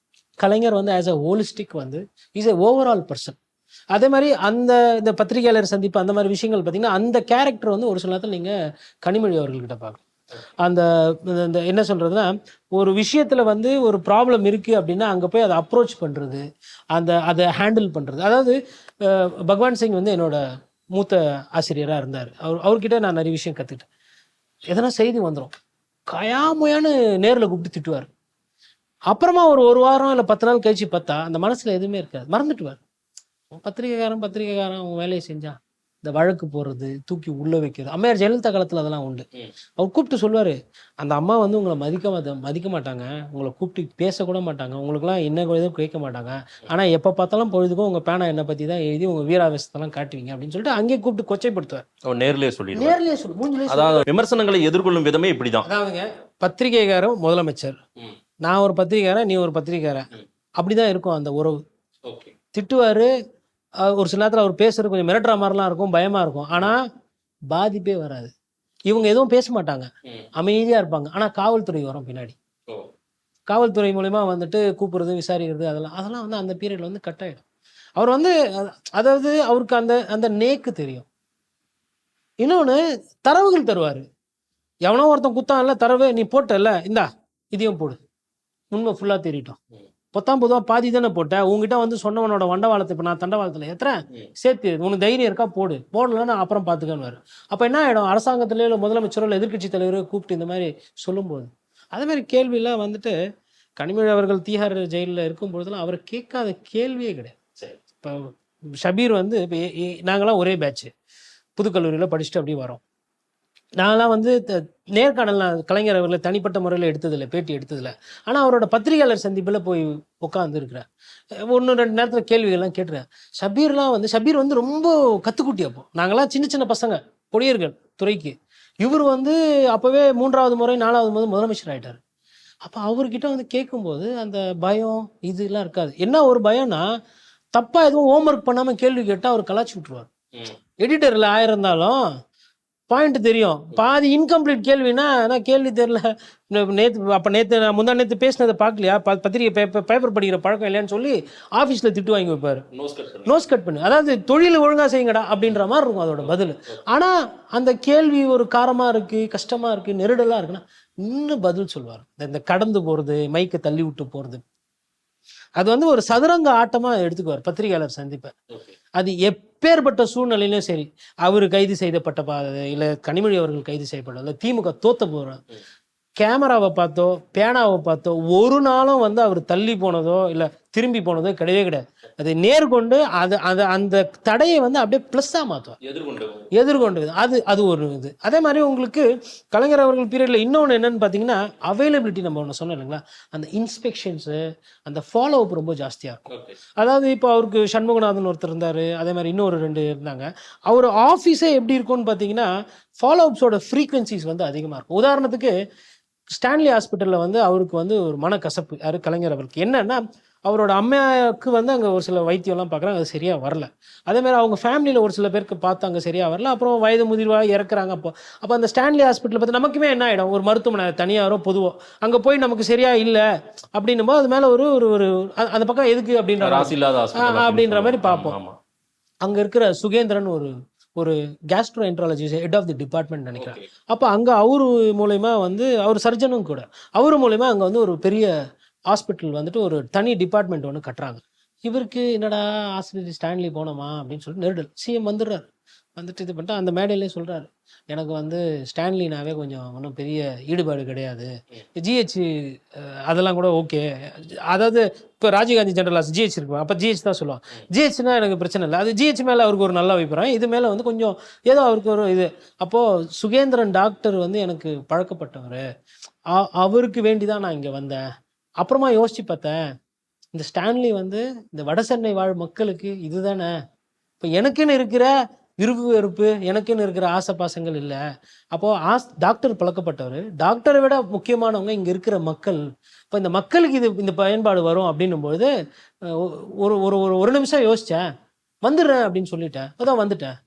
கலைஞர் வந்து ஆஸ் அ ஹோலிஸ்டிக் வந்து இஸ் எ ஓவரால் பர்சன். அதே மாதிரி இந்த பத்திரிகையாளர் சந்திப்பு அந்த மாதிரி விஷயங்கள் பார்த்தீங்கன்னா அந்த கேரக்டர் வந்து ஒரு சில நேரத்தில் நீங்கள் கனிமொழி அவர்கள்கிட்ட பார்க்கலாம். அந்த என்ன சொல்கிறதுனா ஒரு விஷயத்தில் வந்து ஒரு ப்ராப்ளம் இருக்குது அப்படின்னா அங்கே போய் அதை அப்ரோச் பண்ணுறது, அதை ஹேண்டில் பண்ணுறது. அதாவது பகவான் சிங் வந்து என்னோட மூத்த ஆசிரியராக இருந்தார். அவர்கிட்ட நான் நிறைய விஷயம் கற்றுக்கிட்டேன். எதனா செய்தி வந்துடும், கயாமையான்னு நேரில் கூப்பிட்டு திட்டுவார். அப்புறமா ஒரு வாரம் இல்லை 10 நாள் கழிச்சு பார்த்தா அந்த மனசுல எதுவுமே இருக்காது, மறந்துட்டுவார். பத்திரிகைக்காரன் அவன் வேலையை செஞ்சான். இந்த வழக்கு போடுறது, தூக்கி உள்ள வைக்கிறது, அம்மையார் ஜெயலலிதா காலத்துல அதெல்லாம் உண்டு. அவர் கூப்பிட்டு சொல்லுவாரு, அந்த அம்மா வந்து உங்களை மதிக்க மாட்டாங்க, உங்களை கூப்பிட்டு பேசக்கூட மாட்டாங்க, உங்களுக்குலாம் என்ன எதுவும் கேட்க மாட்டாங்க, ஆனா எப்ப பார்த்தாலும் பொழுதுக்கும் உங்க பேனா என்னை பத்தி தான் எழுதி உங்க வீராவேசத்தெல்லாம் காட்டுவீங்க அப்படின்னு சொல்லிட்டு அங்கேயே கூப்பிட்டு கொச்சைப்படுத்துவார். நேர்லயே சொல்லி மூஞ்சிலே அதாவது விமர்சனங்களை எதிர்கொள்ளும் விதமே இப்படிதான். அதாவதுங்க, பத்திரிகைக்காரன் முதலமைச்சர், நான் ஒரு பத்திரிகைக்காரன், நீ ஒரு பத்திரிகைக்காரன், அப்படிதான் இருக்கும் அந்த உறவு. திட்டுவாரு, ஒரு சில நேரத்தில் அவர் பேசுறது கொஞ்சம் மிரட்டுற மாதிரிலாம் இருக்கும், பயமா இருக்கும், ஆனா பாதிப்பே வராது. இவங்க எதுவும் பேச மாட்டாங்க, அமைதியா இருப்பாங்க. ஆனா காவல்துறை வரும் பின்னாடி, காவல்துறை மூலமா வந்துட்டு கூப்பிடுறது, விசாரிக்கிறது, அதெல்லாம் வந்து அந்த பீரியட்ல வந்து கட் ஆயிடும். அவர் வந்து அதாவது அவருக்கு அந்த நேக்கு தெரியும். இன்னொன்னு, தரவுகள் தருவாரு. எவனோ ஒருத்தன் குத்தான்ல தரவு, நீ போட்டல, இந்தா இதையும் போடு, உண்மை ஃபுல்லா தெரியிட்டோம். பொதுவா பாதி தானே போட்டேன், உங்ககிட்ட வந்து சொன்னவனோட வண்டவாளத்தை இப்ப நான் தண்டவாளத்துல ஏத்துறேன், சேர்த்து உனக்கு தைரியம் இருக்கா போடு, போடலன்னா அப்புறம் பாத்துக்கன்னு. அப்ப என்ன ஆயிடும், அரசாங்கத்திலே இல்லை முதலமைச்சரோ இல்லை எதிர்கட்சி தலைவரோ கூப்பிட்டு இந்த மாதிரி சொல்லும்போது, அதே மாதிரி கேள்வியெல்லாம் வந்துட்டு கனிமொழி அவர்கள் தீஹார் ஜெயிலில் இருக்கும் பொழுதுலாம் அவர் கேட்காத கேள்வியே கிடையாது. இப்போ ஷபீர் வந்து இப்போ நாங்களாம் ஒரே பேட்ச், புதுக்கல்லூரியில் படிச்சுட்டு அப்படியே வரோம். நான்லாம் வந்து நேர்காணல் கலைஞர் அவர்களை தனிப்பட்ட முறையில் எடுத்ததில்லை, பேட்டி எடுத்ததில்லை. ஆனால் அவரோட பத்திரிகையாளர் சந்திப்பில் போய் உட்காந்து இருக்கிறேன், 1-2 நேரத்தில் கேள்விகள்லாம் கேட்டுறேன். ஷபீர் வந்து ரொம்ப கத்துக்குட்டி. அப்போ நாங்களாம் சின்ன சின்ன பசங்க, பொடியர்கள் துறைக்கு. இவர் வந்து அப்போவே 3வது முறை 4வது முறை முதலமைச்சர் ஆகிட்டார். அப்போ அவர்கிட்ட வந்து கேட்கும்போது அந்த பயம் இதெல்லாம் இருக்காது. என்ன ஒரு பயம்னா, தப்பா எதுவும் ஹோம்ஒர்க் பண்ணாமல் கேள்வி கேட்டால் அவர் கலாச்சி விட்டுருவார். எடிட்டரில் ஆயிருந்தாலும் பாயிண்ட் தெரியும், பாதி இன்கம்ப்ளீட் கேள்வினா கேள்வி தெரியல, நேற்று முந்தா நேற்று பேசினதை பார்க்கலையா, பத்திரிகை பேப்பர் படிக்கிற பழக்கம் இல்லையான்னு சொல்லி ஆஃபீஸில் திட்டு வாங்கி வைப்பார், நோஸ் கட் பண்ணு. அதாவது தொழில் ஒழுங்காக செய்யுங்கடா அப்படின்ற மாதிரி இருக்கும் அதோட பதில். ஆனால் அந்த கேள்வி ஒரு காரமாக இருக்குது, கஷ்டமாக இருக்குது, நெருடலாக இருக்குன்னா இன்னும் பதில் சொல்லுவார். இந்த கடந்து போகிறது, மைக்கை தள்ளி விட்டு போகிறது, அது வந்து ஒரு சதுரங்க ஆட்டமாக எடுத்துக்குவார் பத்திரிகையாளர் சந்திப்பை. அது எப்பேற்பட்ட சூழ்நிலையிலும் சரி, அவர் கைது செய்யப்பட்ட இல்லை கனிமொழி அவர்கள் கைது செய்யப்பட்ட, இல்லை திமுக தோத்த போகிறோம், கேமராவை பார்த்தோ பேனாவை பார்த்தோ ஒரு நாளும் வந்து அவர் தள்ளி போனதோ இல்லை திரும்பி போனதோ கிடையவே கிடையாது. அதை நேர்கொண்டு அந்த தடையை வந்து அப்படியே ப்ளஸ்ஸாக மாற்றுவார், எதிர்கொண்டு. அது ஒரு இது. அதே மாதிரி உங்களுக்கு கலைஞர் அவர்கள் பீரியடில் இன்னொன்று என்னன்னு பார்த்தீங்கன்னா, அவைலபிலிட்டி நம்ம ஒன்று சொன்னோம் இல்லைங்களா, அந்த இன்ஸ்பெக்ஷன்ஸு, அந்த ஃபாலோ அப் ரொம்ப ஜாஸ்தியாக இருக்கும். அதாவது இப்போ அவருக்கு சண்முகநாதன் ஒருத்தர் இருந்தார், அதே மாதிரி இன்னொரு 2 இருந்தாங்க. அவர் ஆஃபீஸே எப்படி இருக்கும்னு பார்த்தீங்கன்னா, ஃபாலோ அப்ஸோட ஃப்ரீக்வன்சிஸ் வந்து அதிகமாக இருக்கும். உதாரணத்துக்கு ஸ்டான்லி ஹாஸ்பிட்டலில் வந்து அவருக்கு வந்து ஒரு மனக்கசப்பு, யார் கலைஞர் அவருக்கு. என்னன்னா, அவரோட அம்மாவுக்கு வந்து அங்கே ஒரு சில வைத்தியம்லாம் பார்க்குறாங்க, அது சரியாக வரல. அதேமாதிரி அவங்க ஃபேமிலியில் ஒரு சில பேருக்கு பார்த்து அங்கே சரியாக வரல. அப்புறம் வயது முதிர்வாக இறக்குறாங்க. அப்போ அந்த ஸ்டான்லி ஹாஸ்பிட்டல் பார்த்து நமக்குமே என்ன ஆகிடும், ஒரு மருத்துவமனை தனியாரோ பொதுவோ அங்கே போய் நமக்கு சரியாக இல்லை அப்படின்னும் போது அது மேலே ஒரு அந்த பக்கம் எதுக்கு அப்படின்ற மாதிரி பார்ப்போம். அங்கே இருக்கிற சுகேந்திரன் ஒரு gastroenterologist, head of the department நினைக்கிறேன். அப்போ அங்கே அவரு மூலயமா வந்து அவர் சர்ஜனும் கூட, அவர் மூலயமா அங்கே வந்து ஒரு பெரிய ஹாஸ்பிட்டல் வந்துட்டு ஒரு தனி டிபார்ட்மெண்ட் ஒன்று கட்டுறாங்க. இவருக்கு என்னடா ஆஸ்பத்திரி ஸ்டான்லி போனோமா அப்படின்னு சொல்லிட்டு நெருடல். சிஎம் வந்துடுறாரு, வந்துட்டு இது பண்ணிட்டு அந்த மேடையிலே சொல்கிறாரு, எனக்கு வந்து ஸ்டான்லினாவே கொஞ்சம் ஒன்றும் பெரிய ஈடுபாடு கிடையாது, ஜிஹெச் அதெல்லாம் கூட ஓகே. அதாவது இப்போ ராஜீவ்காந்தி ஜெனரல் ஜிஹெச் இருக்கு, அப்போ ஜிஹெச் தான் சொல்லுவான். ஜிஹெச்னா எனக்கு பிரச்சனை இல்லை, அது ஜிஹெச் மேலே அவருக்கு ஒரு நல்ல அபிப்பிராயம், இது மேலே வந்து கொஞ்சம் ஏதோ அவருக்கு ஒரு இது. அப்போது சுகேந்திரன் டாக்டர் வந்து எனக்கு பழக்கப்பட்டவர், அவருக்கு வேண்டி தான் நான் இங்கே வந்தேன். அப்புறமா யோசிச்சு பார்த்தேன், இந்த ஸ்டான்லி வந்து இந்த வடசென்னை வாழ் மக்களுக்கு இதுதானே, இப்போ எனக்குன்னு இருக்கிற விருப்பு வெறுப்பு, எனக்குன்னு இருக்கிற ஆசை பாசங்கள் இல்லை. அப்போது டாக்டர் பழக்கப்பட்டவர், டாக்டரை விட முக்கியமானவங்க இங்கே இருக்கிற மக்கள். இப்போ இந்த மக்களுக்கு இந்த பயன்பாடு வரும் அப்படின்னும்பொழுது ஒரு நிமிஷம் யோசித்தேன், வந்துடுறேன் அப்படின்னு சொல்லிட்டேன், அதான் வந்துட்டேன்.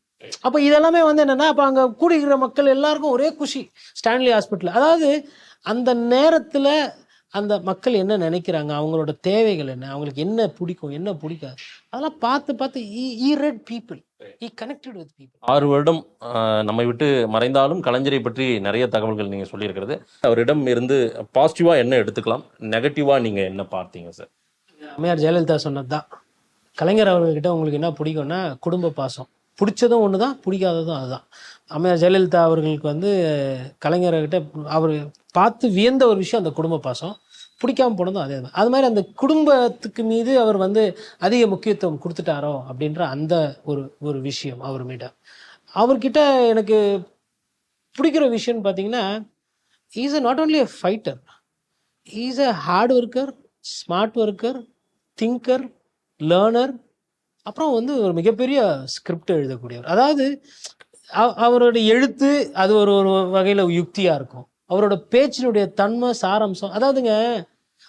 அப்போ இதெல்லாமே வந்து என்னென்னா, அப்போ அங்கே கூடியிருக்கிற மக்கள் எல்லாருக்கும் ஒரே குஷி ஸ்டான்லி ஹாஸ்பிட்டல். அதாவது அந்த நேரத்தில் அந்த மக்கள் என்ன நினைக்கிறாங்க, அவங்களோட தேவைகள் என்ன, அவங்களுக்கு என்ன பிடிக்கும் என்ன பிடிக்காது, அதெல்லாம் பார்த்து he read people, he connected with people. 6 வருடம் நம்மை விட்டு மறைந்தாலும் கலைஞரை பற்றி நிறைய தகவல்கள் நீங்கள் சொல்லியிருக்கிறது. அவரிடம் இருந்து பாசிட்டிவாக என்ன எடுத்துக்கலாம், நெகட்டிவாக நீங்கள் என்ன பார்த்தீங்க சார்? அம்மையார் ஜெயலலிதா சொன்னது தான், கலைஞர் அவர்கிட்ட உங்களுக்கு என்ன பிடிக்கும்னா குடும்ப பாசம், பிடிச்சதும் ஒன்று தான், பிடிக்காததும் அதுதான். அம்மையார் ஜெயலலிதா அவர்களுக்கு வந்து கலைஞர்கிட்ட அவர் பார்த்து வியந்த ஒரு விஷயம் அந்த குடும்ப பாசம். பிடிக்காம போனதும் அதே தான். அது மாதிரி அந்த குடும்பத்துக்கு மீது அவர் வந்து அதிக முக்கியத்துவம் கொடுத்துட்டாரோ அப்படின்ற அந்த ஒரு விஷயம் அவர் மீட்ட. அவர்கிட்ட எனக்கு பிடிக்கிற விஷயம்னு பார்த்தீங்கன்னா, is a not only a fighter, is a hard worker, smart worker, thinker, learner, அப்புறம் வந்து ஒரு மிகப்பெரிய ஸ்கிரிப்ட் எழுதக்கூடியவர். அதாவது அவரோட எழுத்து அது ஒரு ஒரு வகையில் யுக்தியாக இருக்கும். அவரோட பேச்சினுடைய தன்மை, சாராம்சம். அதாவதுங்க,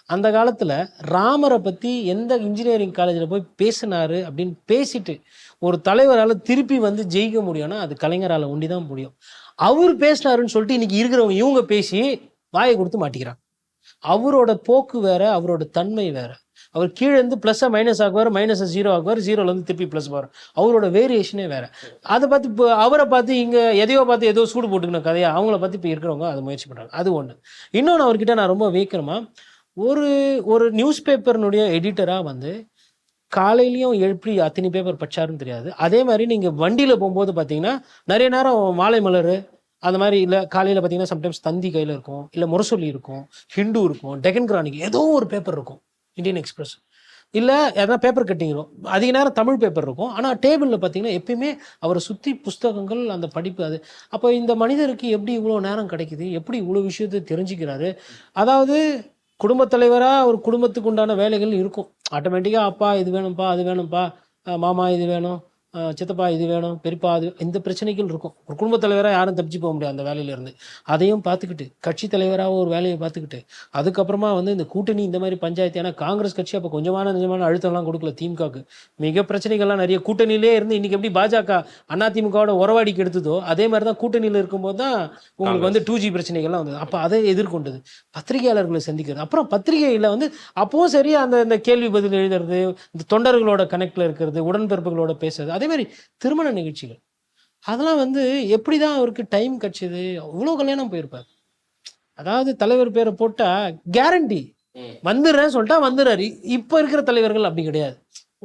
அந்த காலத்தில் ராமரை பற்றி எந்த இன்ஜினியரிங் காலேஜில் போய் பேசினாரு அப்படின்னு பேசிட்டு ஒரு தலைவரால் திருப்பி வந்து ஜெயிக்க முடியும்னா அது கலைஞரால் ஒண்டி தான் முடியும். அவர் பேசினாருன்னு சொல்லிட்டு இன்னைக்கு இருக்கிறவங்க இவங்க பேசி வாயை கொடுத்து மாட்டிக்கிறாங்க. அவரோட போக்கு வேற, அவரோட தன்மை வேற. அவர் கீழே இருந்து ப்ளஸ்ஸை மைனஸ் ஆகுவார், மைனஸை ஜீரோ ஆகுவார், ஜீரோலேருந்து திருப்பி ப்ளஸ் வரும். அவரோட வேரியேஷனே வேற. அதை பார்த்து இப்போ அவரை பார்த்து இங்கே எதையோ பார்த்து ஏதோ சூடு போட்டுக்கணும் கதையா அவங்கள பார்த்து இப்போ இருக்கிறவங்க அதை முயற்சி பண்ணுறாங்க. அது ஒன்று. இன்னொன்று, அவர்கிட்ட நான் ரொம்ப வேக்கணுமா, ஒரு நியூஸ் பேப்பர்னுடைய எடிட்டராக வந்து காலையிலையும் எப்படி அத்தனை பேப்பர் படிச்சாருன்னு தெரியாது. அதே மாதிரி நீங்கள் வண்டியில் போகும்போது பார்த்தீங்கன்னா நிறைய நேரம் மாலை மலர் அந்த மாதிரி, இல்லை காலையில் பார்த்தீங்கன்னா சம்டைம்ஸ் தந்தி கையில் இருக்கும், இல்லை முரசொலி இருக்கும், ஹிந்து இருக்கும், டெக்கன் கிரானிக், ஏதோ ஒரு பேப்பர் இருக்கும், இந்தியன் எக்ஸ்பிரஸ், இல்லை எதனா பேப்பர் கட்டிங்கிறோம். அதிக நேரம் தமிழ் பேப்பர் இருக்கும். ஆனால் டேபிளில் பார்த்தீங்கன்னா எப்பயுமே அவரை சுற்றி புஸ்தகங்கள், அந்த படிப்பு. அது அப்போ இந்த மனிதருக்கு எப்படி இவ்வளோ நேரம் கிடைக்குது, எப்படி இவ்வளோ விஷயத்தை தெரிஞ்சுக்கிறாரு. அதாவது குடும்பத் தலைவராக ஒரு குடும்பத்துக்கு உண்டான வேலைகள் இருக்கும். ஆட்டோமேட்டிக்காக அப்பா இது வேணும்ப்பா, அது வேணும்ப்பா, மாமா இது வேணும், சித்தப்பா இது வேணும், பெரியப்பா அது, இந்த பிரச்சனைகள் இருக்கும். ஒரு குடும்பத் தலைவராக யாரும் தப்பிச்சு போக முடியாது அந்த வேலையிலேருந்து. அதையும் பார்த்துக்கிட்டு கட்சி தலைவராக ஒரு வேலையை பார்த்துக்கிட்டு அதுக்கப்புறமா வந்து இந்த கூட்டணி இந்த மாதிரி பஞ்சாயத்து. ஏன்னா காங்கிரஸ் கட்சி அப்போ கொஞ்சமான நிஜமான அழுத்தம்லாம் கொடுக்கல திமுகவுக்கு. மிக பிரச்சனைகள்லாம் நிறைய கூட்டணியிலே இருந்து இன்றைக்கி எப்படி பாஜக அதிமுகவோட உறவாடிக்கு எடுத்ததோ அதே மாதிரி தான் கூட்டணியில் இருக்கும்போது தான் உங்களுக்கு வந்து 2G பிரச்சனைகள்லாம் வந்தது. அப்போ அதை எதிர்கொண்டது பத்திரிகையாளர்களை சந்திக்கிறது. அப்புறம் பத்திரிகையில் வந்து அப்போவும் சரி அந்த கேள்வி பதில் எழுதுறது, இந்த தொண்டர்களோட கனெக்டில் இருக்கிறது, உடன்பிறப்புகளோட பேசுறது, அதே மாதிரி திருமண நிகழ்ச்சிகள், அதெல்லாம் வந்து எப்படி தான் அவருக்கு டைம் கிடைச்சது. அவ்வளோ கல்யாணம் போயிருப்பார். அதாவது தலைவர் பேரை போட்டா கேரண்டி வந்துடுறேன்னு சொல்லிட்டா வந்துடுறாரு. இப்போ இருக்கிற தலைவர்கள் அப்படி கிடையாது.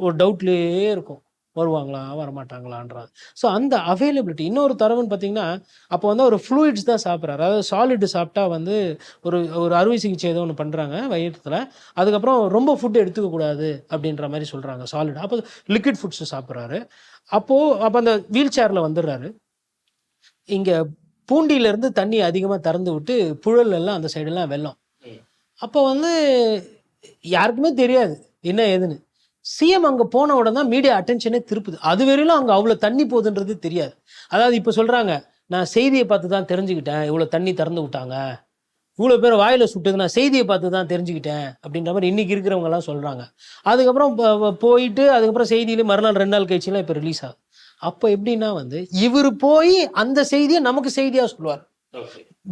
ஒரு டவுட்லேயே இருக்கும், வருவாங்களா வரமாட்டாங்களான்றாங்க. ஸோ அந்த அவைலபிலிட்டி. இன்னொரு தரவுன்னு பார்த்தீங்கன்னா, அப்போ வந்து ஒரு ஃப்ளூயிட்ஸ் தான் சாப்பிட்றாரு. அதாவது சாலிடு சாப்பிட்டா வந்து ஒரு அறுவை சிகிச்சை ஏதோ ஒன்று பண்ணுறாங்க வயிற்றுல. அதுக்கப்புறம் ரொம்ப ஃபுட்டு எடுத்துக்கக்கூடாது அப்படின்ற மாதிரி சொல்கிறாங்க, சாலிட். அப்போ லிக்விட் ஃபுட்ஸ் சாப்பிட்றாரு. அப்போ அந்த வீல் சேரில் வந்துடுறாரு. இங்கே பூண்டியிலேருந்து தண்ணி அதிகமாக திறந்து விட்டு புழல் எல்லாம் அந்த சைடெல்லாம் வெள்ளம். அப்போ வந்து யாருக்குமே தெரியாது என்ன ஏதுன்னு. சிஎம் அங்கே போன உடனே தான் மீடியா அட்டென்ஷனே திருப்புது. அது வரையிலும் அங்கே அவ்வளோ தண்ணி போகுதுன்றது தெரியாது. அதாவது இப்போ சொல்கிறாங்க, நான் செய்தியை பார்த்து தான் தெரிஞ்சுக்கிட்டேன் இவ்வளோ தண்ணி திறந்து விட்டாங்க, இவ்வளோ பேர் வாயில் சுட்டுது, நான் செய்தியை பார்த்து தான் தெரிஞ்சுக்கிட்டேன் அப்படின்ற மாதிரி இன்றைக்கி இருக்கிறவங்கலாம் சொல்கிறாங்க. அதுக்கப்புறம் போயிட்டு அதுக்கப்புறம் செய்தியிலே மறுநாள் 2 நாள் கழிச்சுலாம் இப்போ ரிலீஸ் ஆகுது. அப்போ எப்படின்னா வந்து இவர் போய் அந்த செய்தியை நமக்கு செய்தியாக சொல்லுவார்.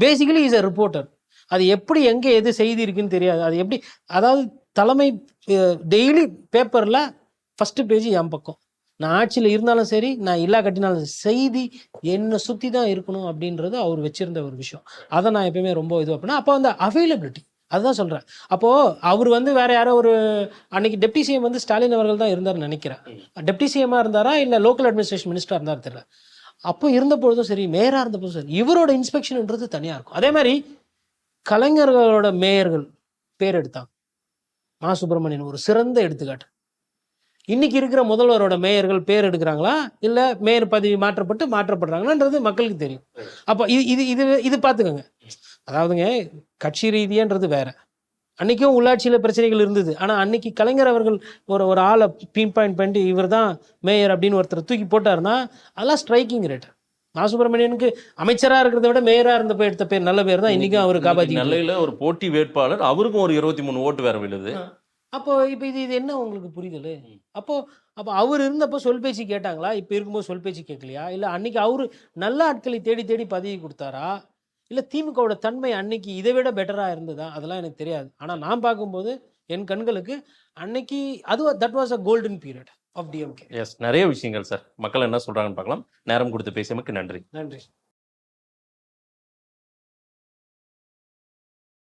Basically is a reporter. அது எப்படி எங்கே எது செய்தி இருக்குன்னு தெரியாது. அது எப்படி, அதாவது தலைமை டெய்லி பேப்பரில் ஃபஸ்ட்டு பேஜ் என் பக்கம், நான் ஆட்சியில் இருந்தாலும் சரி நான் இல்லா கட்டினாலும் செய்தி என்னை சுற்றி தான் இருக்கணும் அப்படின்றது அவர் வச்சிருந்த ஒரு விஷயம். அதை நான் எப்பயுமே ரொம்ப இது அப்படின்னா. அப்போ அந்த அவைலபிலிட்டி, அதுதான் சொல்கிறேன். அப்போது அவர் வந்து வேற யாரோ அன்னைக்கு டெப்டி சிஎம் வந்து ஸ்டாலின் அவர்கள் தான் இருந்தார்னு நினைக்கிறேன். டெப்டி சிஎம்மாக இருந்தாரா இல்லை லோக்கல் அட்மினிஸ்ட்ரேஷன் மினிஸ்டராக இருந்தார் தெரியல. அப்போ இருந்த பொழுதும் சரி, மேயராக இருந்த பொழுதும் சரி, இவரோட இன்ஸ்பெக்ஷன்ன்றது தனியாக இருக்கும். அதே மாதிரி கலைஞர்களோட மேயர்கள் பேர் எடுத்தாங்க. மா சுப்பிரமணியன் ஒரு சிறந்த எடுத்துக்காட்டு. இன்னைக்கு இருக்கிற முதல்வரோட மேயர்கள் பேர் எடுக்கிறாங்களா இல்லை மேயர் பதவி மாற்றப்படுறாங்களான்றது மக்களுக்கு தெரியும். அப்போ இது பார்த்துக்கோங்க. அதாவதுங்க, கட்சி ரீதியான்றது வேற. அன்னைக்கும் உள்ளாட்சியில் பிரச்சனைகள் இருந்தது. ஆனால் அன்னைக்கு கலைஞர் அவர்கள் ஒரு ஆளை பின் பாயிண்ட் பண்ணிட்டு இவர் தான் மேயர் அப்படின்னு ஒருத்தர் தூக்கி போட்டாருன்னா அதெல்லாம் ஸ்ட்ரைக்கிங் ரேட். மா சுப்பிரமணியனுக்கு அமைச்சராக இருக்கிறத விட மேயராக இருந்தப்போ எடுத்த பேர் நல்ல பேர் தான் இன்னைக்கும் அவர் காப்பாற்றி. நல்ல ஒரு போட்டி வேட்பாளர், அவருக்கும் ஒரு 23 ஓட்டு வேற விழுது. அப்போ இப்போ இது என்ன உங்களுக்கு புரிதல்? அப்போ அவர் இருந்தப்போ சொல் பேச்சு கேட்டாங்களா? இப்போ இருக்கும்போது சொல் பேச்சு கேட்கலையா? இல்லை அன்னைக்கு அவரு நல்ல ஆட்களை தேடி தேடி பதவி கொடுத்தாரா? இல்லை திமுகவோட தன்மை அன்னைக்கு இதை விட பெட்டராக இருந்ததா? அதெல்லாம் எனக்கு தெரியாது. ஆனால் நான் பார்க்கும்போது என் கண்களுக்கு அன்னைக்கு that was a golden period of DMK. Yes, நிறைய விஷயங்கள் சார். மக்கள் என்ன சொல்றாங்கன்னு பார்க்கலாம். நேரம் கொடுத்து பேசியமைக்கு நன்றி. நன்றி.